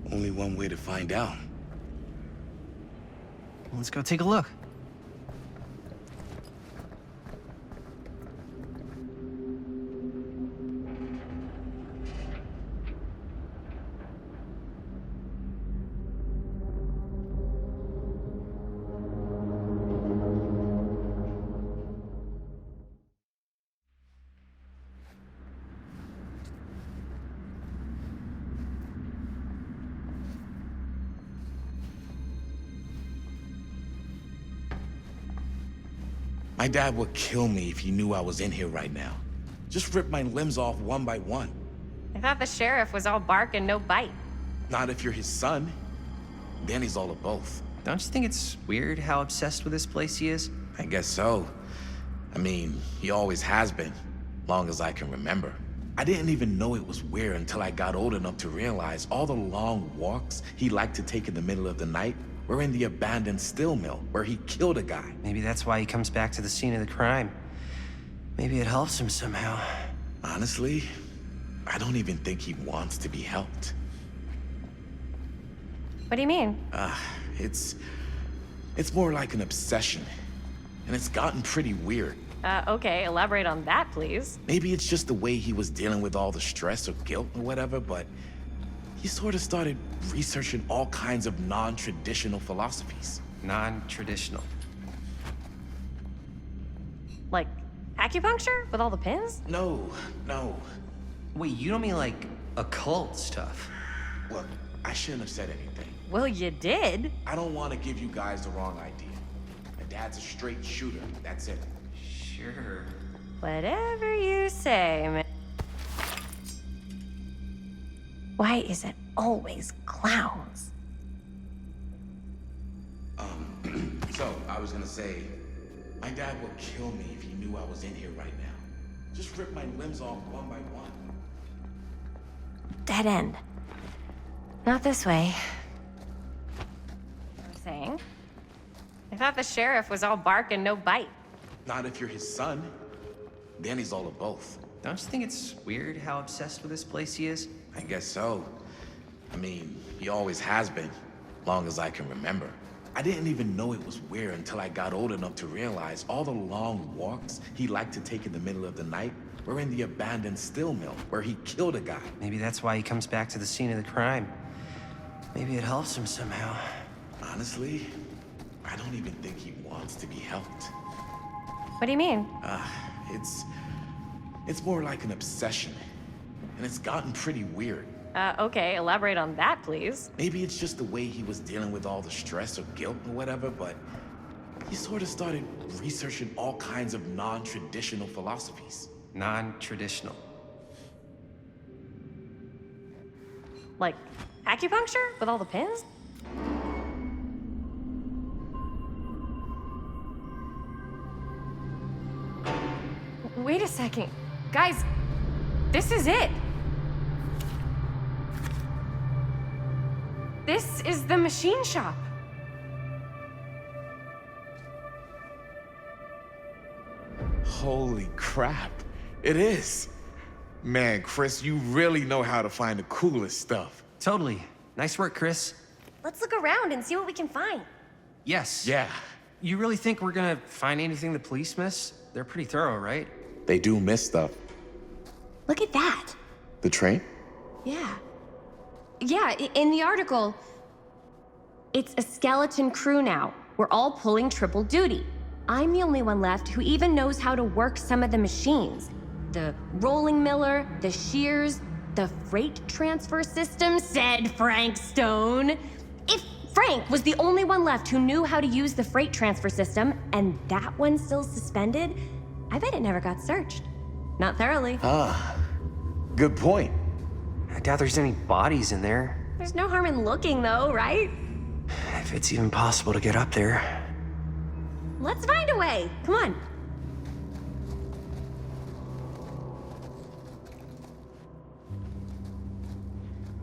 Only one way to find out. Let's go take a look. My dad would kill me if he knew I was in here right now. Just rip my limbs off one by one. I thought the sheriff was all bark and no bite. Not if you're his son. Then he's all of both. Don't you think it's weird how obsessed with this place he is? I guess so. I mean, he always has been, long as I can remember. I didn't even know it was weird until I got old enough to realize all the long walks he liked to take in the middle of the night were in the abandoned steel mill where he killed a guy. Maybe that's why he comes back to the scene of the crime. Maybe it helps him somehow. Honestly, I don't even think he wants to be helped. What do you mean? It's more like an obsession. And it's gotten pretty weird. Okay, elaborate on that, please. Maybe it's just the way he was dealing with all the stress or guilt or whatever, but he sort of started researching all kinds of non-traditional philosophies. Non-traditional. Like acupuncture with all the pins? No. Wait, you don't mean like occult stuff? Look, I shouldn't have said anything. Well, you did. I don't want to give you guys the wrong idea. My dad's a straight shooter, that's it. Sure. Whatever you say, man. Why is it always clowns? So, I was gonna say, my dad would kill me if he knew I was in here right now. Just rip my limbs off one by one. Dead end. Not this way. You were saying? I thought the sheriff was all bark and no bite. Not if you're his son. Then he's all of both. Don't you think it's weird how obsessed with this place he is? I guess so. I mean, he always has been, long as I can remember. I didn't even know it was weird until I got old enough to realize all the long walks he liked to take in the middle of the night were in the abandoned steel mill where he killed a guy. Maybe that's why he comes back to the scene of the crime. Maybe it helps him somehow. Honestly, I don't even think he wants to be helped. What do you mean? It's more like an obsession. And it's gotten pretty weird. Okay, elaborate on that, please. Maybe it's just the way he was dealing with all the stress or guilt or whatever, but he sort of started researching all kinds of non-traditional philosophies. Non-traditional. Like acupuncture with all the pins? Wait a second. Guys, this is it. This is the machine shop. Holy crap. It is. Man, Chris, you really know how to find the coolest stuff. Totally. Nice work, Chris. Let's look around and see what we can find. Yes. Yeah. You really think we're gonna find anything the police miss? They're pretty thorough, right? They do miss stuff. Look at that. The train? Yeah. Yeah, in the article, it's a skeleton crew now. We're all pulling triple duty. I'm the only one left who even knows how to work some of the machines. The rolling miller, the shears, the freight transfer system, said Frank Stone. If Frank was the only one left who knew how to use the freight transfer system, and that one's still suspended, I bet it never got searched. Not thoroughly. Ah, good point. I doubt there's any bodies in there. There's no harm in looking, though, right? If it's even possible to get up there. Let's find a way. Come on.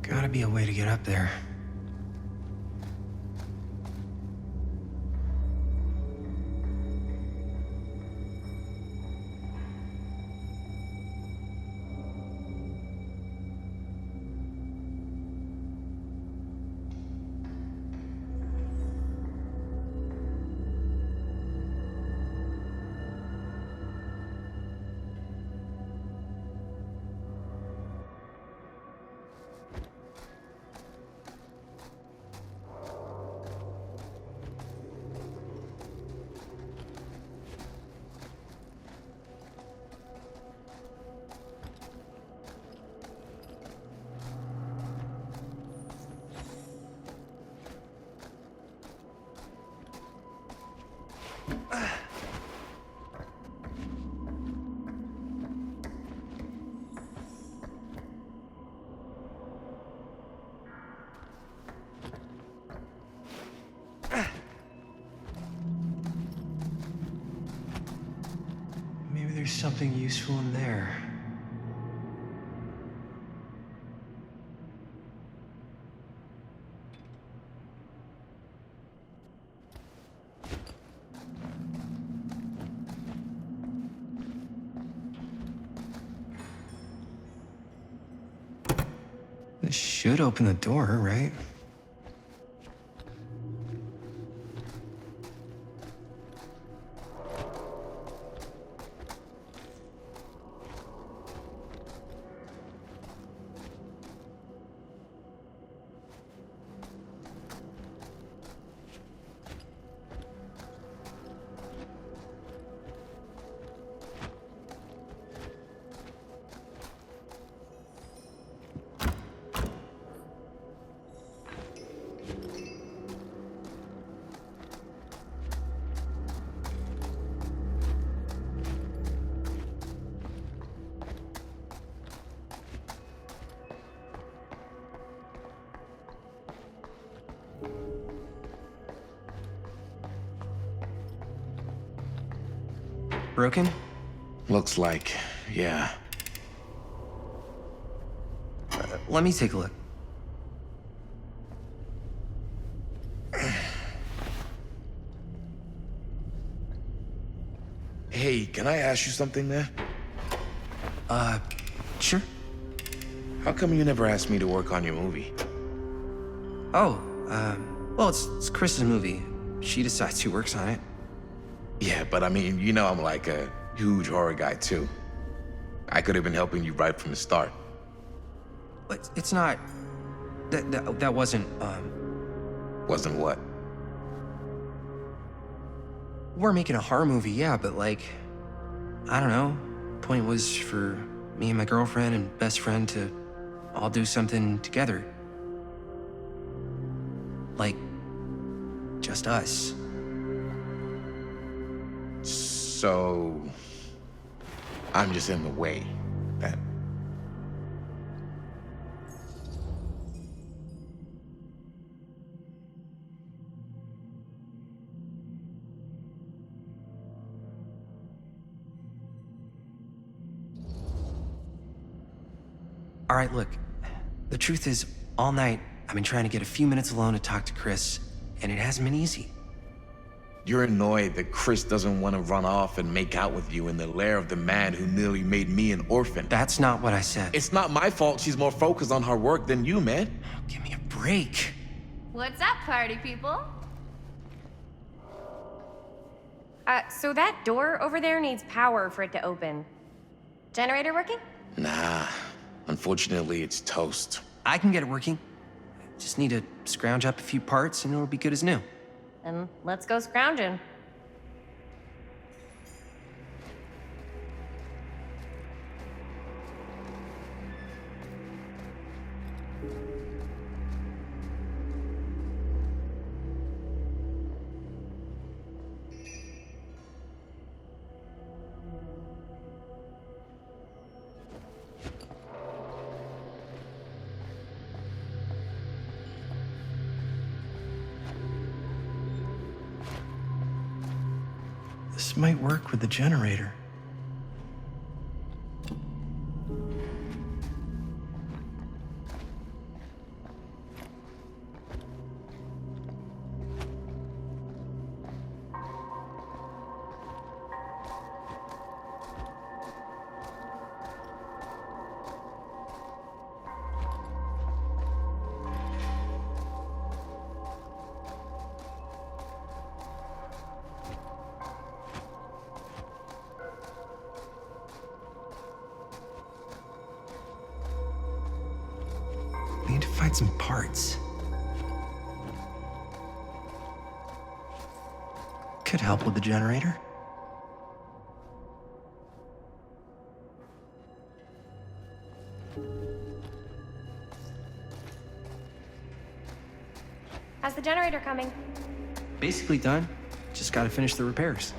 Gotta be a way to get up there. Maybe there's something useful in there. This should open the door, right? Broken? Looks like, yeah. Let me take a look. Hey, can I ask you something, man? Sure. How come you never asked me to work on your movie? Oh, well, it's Chris's movie. She decides who works on it. Yeah, but I mean, you know I'm like a huge horror guy, too. I could have been helping you right from the start. But it's not... That wasn't, Wasn't what? We're making a horror movie, yeah, but like... I don't know. Point was for me and my girlfriend and best friend to all do something together. Like... just us. So... I'm just in the way, then. All right, look. The truth is, all night, I've been trying to get a few minutes alone to talk to Chris, and it hasn't been easy. You're annoyed that Chris doesn't want to run off and make out with you in the lair of the man who nearly made me an orphan. That's not what I said. It's not my fault she's more focused on her work than you, man. Oh, give me a break. What's up, party people? So that door over there needs power for it to open. Generator working? Nah. Unfortunately, it's toast. I can get it working. Just need to scrounge up a few parts and it'll be good as new. Then let's go scrounging. This might work with the generator. Need to find some parts. Could help with the generator. How's the generator coming? Basically done. Just gotta finish the repairs.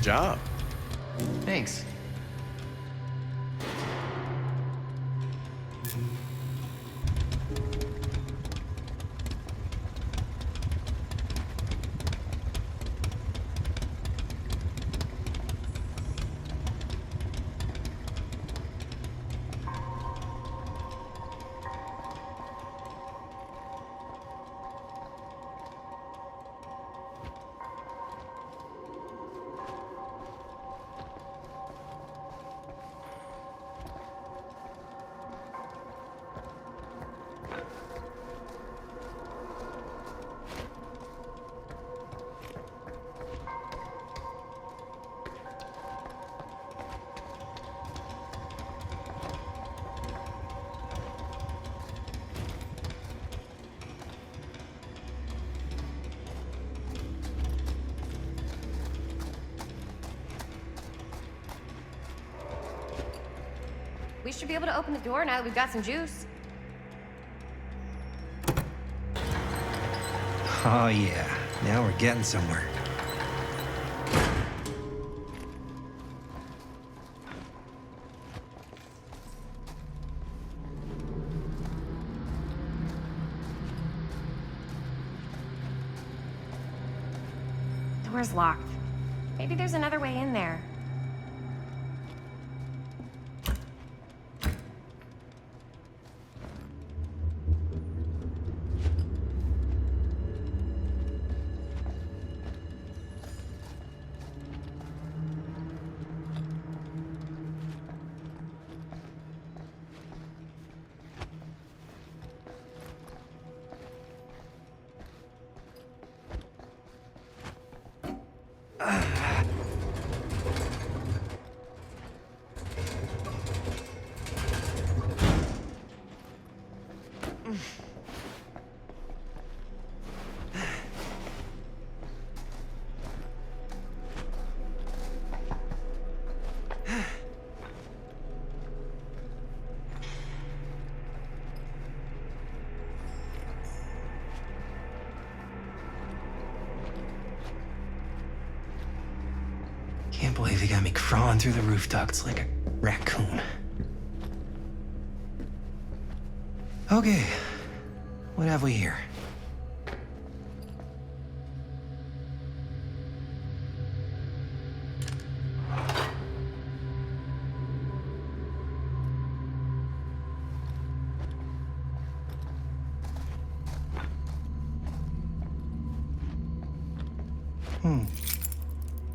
job. Thanks. We should be able to open the door now that we've got some juice. Oh, yeah. Now we're getting somewhere. Door's locked. Maybe there's another way in there. Can't believe they got me crawling through the roof ducts like a raccoon. Okay, what have we here?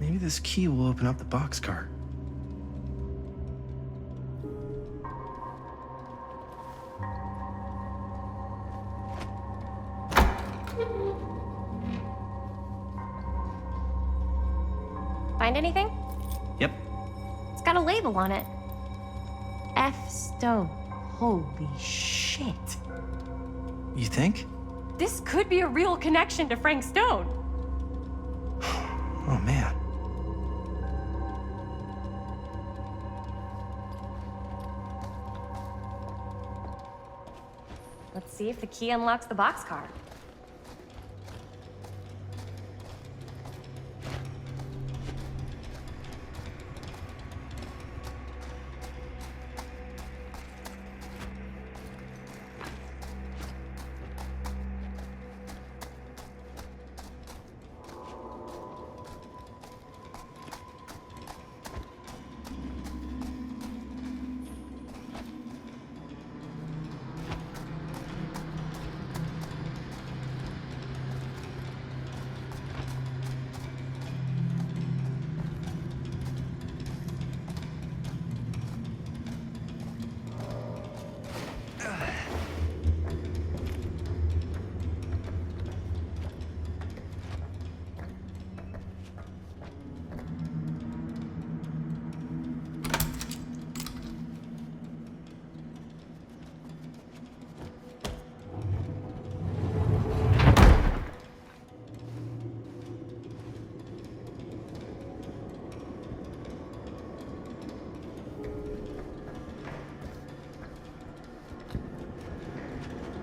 Maybe this key will open up the boxcar. Find anything? Yep. It's got a label on it. F. Stone. Holy shit. You think? This could be a real connection to Frank Stone. Oh, man. Let's see if the key unlocks the boxcar.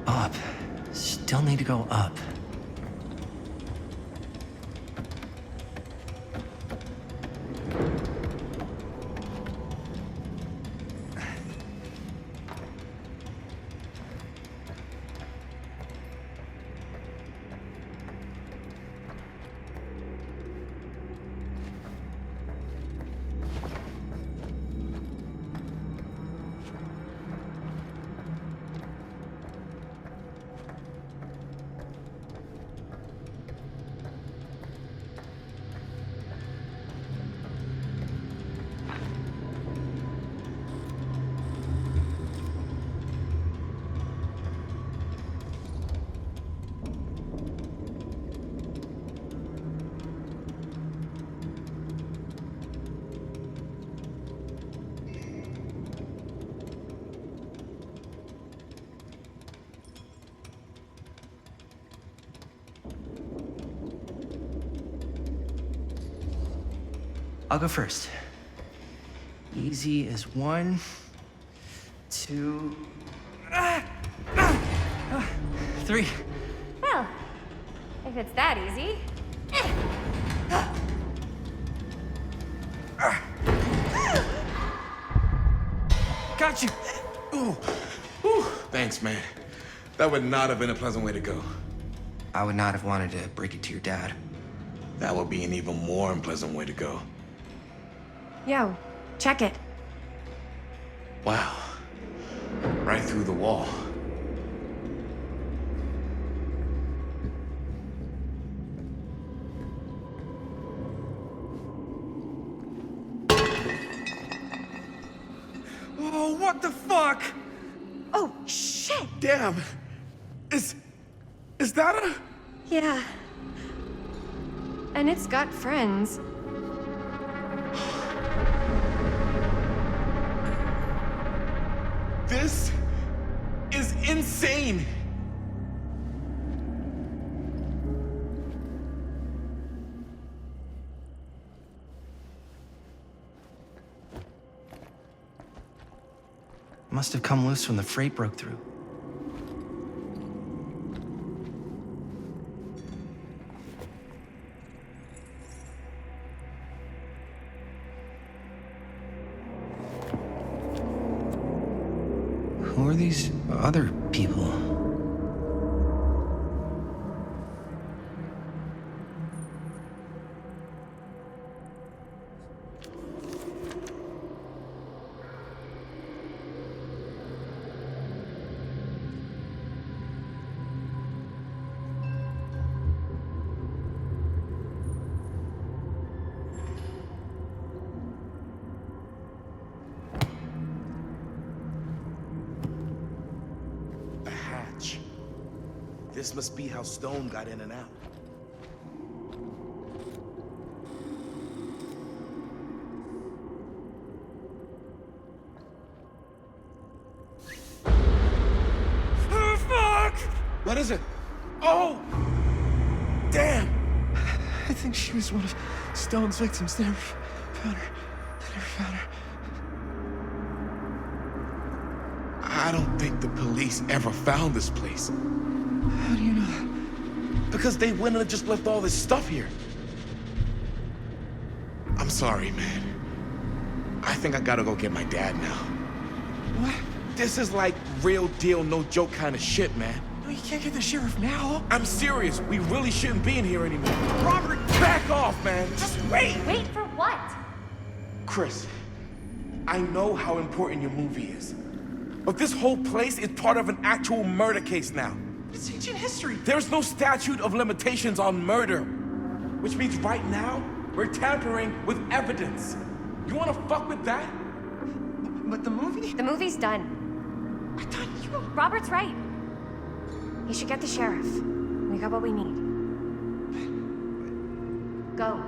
Up. Still need to go up. I'll go first. Easy as 1, 2, 3. Well, if it's that easy. Got you. Ooh. Ooh. Thanks, man. That would not have been a pleasant way to go. I would not have wanted to break it to your dad. That would be an even more unpleasant way to go. Yo, check it. Wow. Right through the wall. Oh, what the fuck? Oh, shit! Damn. Is that a... Yeah. And it's got friends. This is insane. Must have come loose when the freight broke through. Who are these other people? This must be how Stone got in and out. Oh, fuck! What is it? Oh! Damn! I think she was one of Stone's victims. They never found her. They never found her. I don't think the police ever found this place. How do you know that? Because they wouldn't have just left all this stuff here. I'm sorry, man. I think I gotta go get my dad now. What? This is like real deal, no joke kind of shit, man. No, you can't get the sheriff now. I'm serious. We really shouldn't be in here anymore. Robert, back off, man. Just wait. Wait for what? Chris, I know how important your movie is. But this whole place is part of an actual murder case now. It's ancient history. There's no statute of limitations on murder. Which means right now, we're tampering with evidence. You wanna fuck with that? But the movie? The movie's done. I thought you were... Robert's right. You should get the sheriff. We got what we need. Go.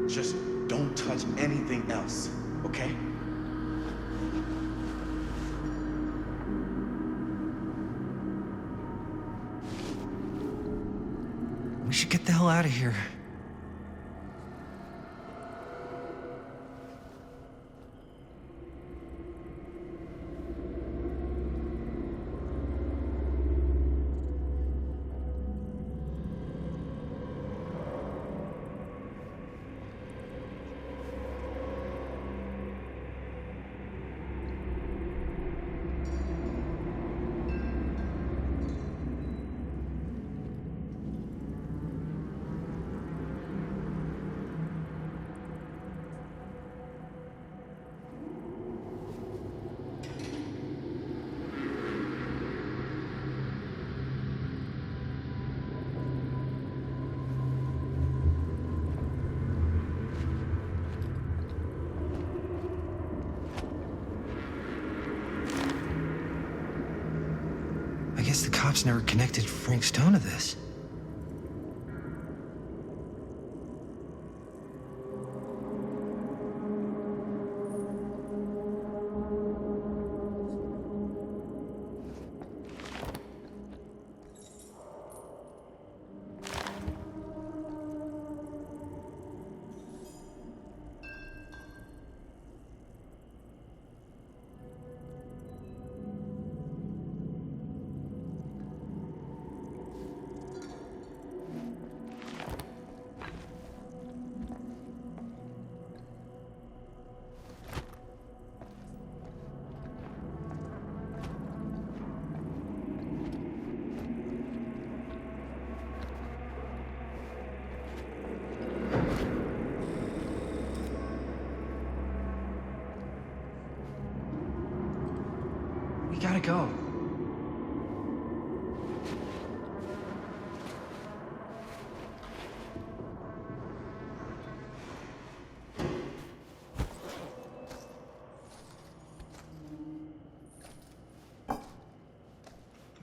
Just don't touch anything else, okay? We should get the hell out of here. I guess the cops never connected Frank Stone to this. We gotta go.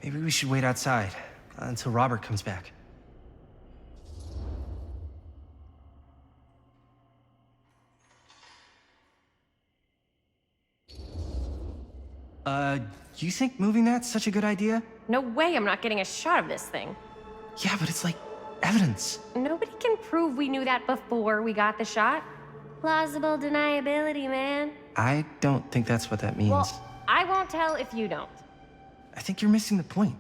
Maybe we should wait outside until Robert comes back. You think moving that's such a good idea? No way I'm not getting a shot of this thing. Yeah, but it's like evidence. Nobody can prove we knew that before we got the shot. Plausible deniability, man. I don't think that's what that means. Well, I won't tell if you don't. I think you're missing the point.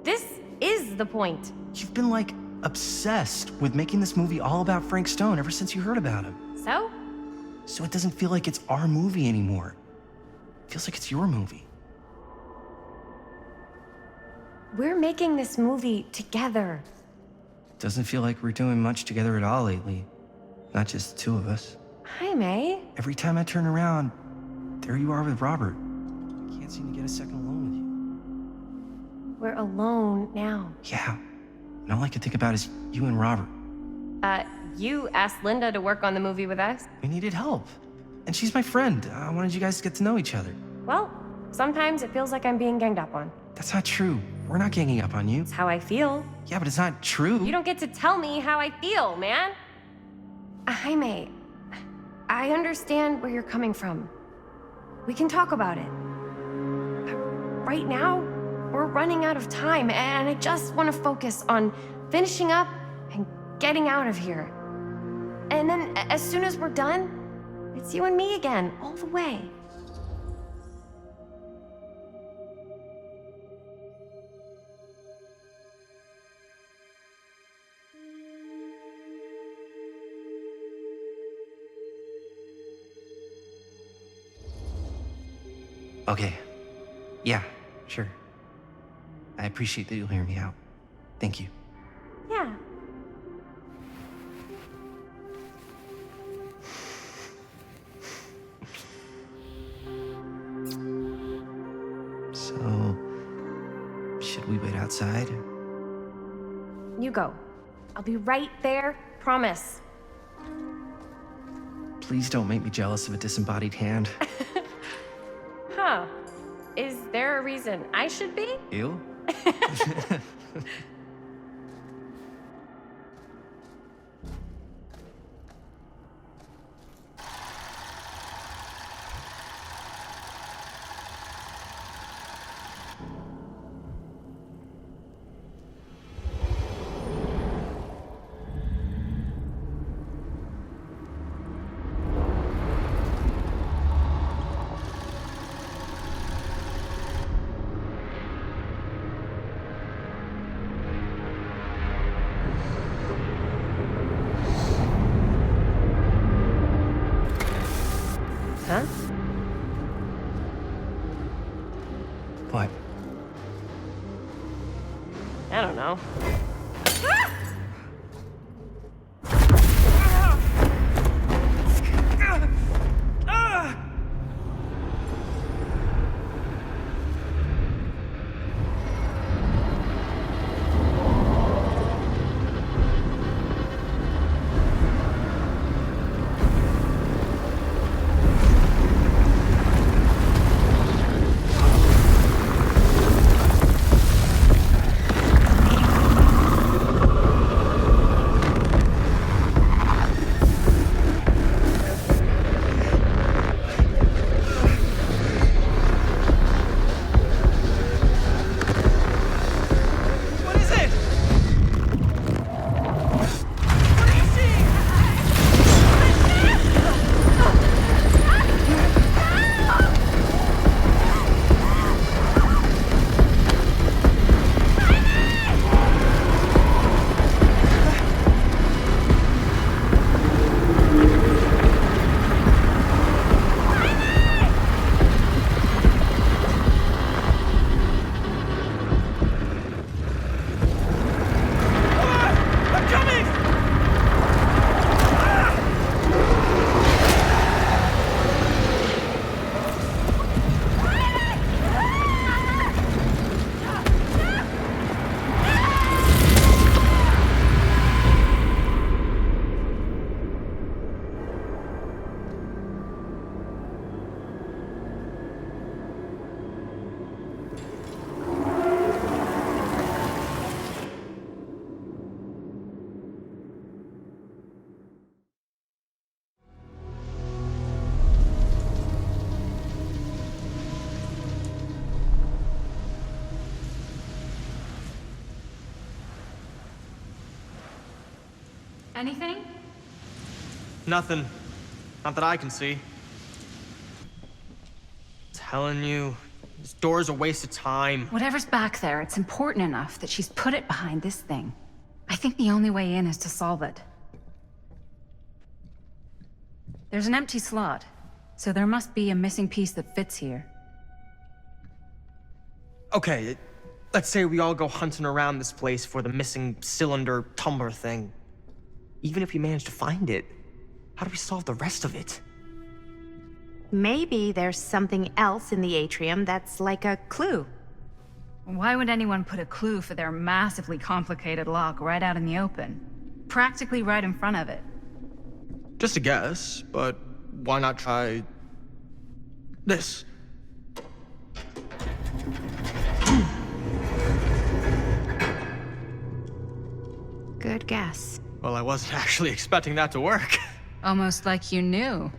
This is the point. You've been like obsessed with making this movie all about Frank Stone ever since you heard about him. So? So it doesn't feel like it's our movie anymore. It feels like it's your movie. We're making this movie together. Doesn't feel like we're doing much together at all lately. Not just the two of us. Hi, May. Every time I turn around, there you are with Robert. I can't seem to get a second alone with you. We're alone now. Yeah. And all I can think about is you and Robert. You asked Linda to work on the movie with us. We needed help. And she's my friend. I wanted you guys to get to know each other. Well, sometimes it feels like I'm being ganged up on. That's not true. We're not ganging up on you. It's how I feel. Yeah, but it's not true. You don't get to tell me how I feel, man. Jaime, I understand where you're coming from. We can talk about it. But right now, we're running out of time, and I just want to focus on finishing up and getting out of here. And then, as soon as we're done, it's you and me again, all the way. Okay. Yeah, sure. I appreciate that you'll hear me out. Thank you. Yeah. So, should we wait outside? You go. I'll be right there, promise. Please don't make me jealous of a disembodied hand. Huh. Is there a reason I should be? You? Huh? What? I don't know. Anything? Nothing. Not that I can see. Telling you, this door's a waste of time. Whatever's back there, it's important enough that she's put it behind this thing. I think the only way in is to solve it. There's an empty slot, so there must be a missing piece that fits here. Okay, let's say we all go hunting around this place for the missing cylinder tumbler thing. Even if we manage to find it, how do we solve the rest of it? Maybe there's something else in the atrium that's like a clue. Why would anyone put a clue for their massively complicated lock right out in the open? Practically right in front of it. Just a guess, but why not try this? Good guess. Well, I wasn't actually expecting that to work. Almost like you knew.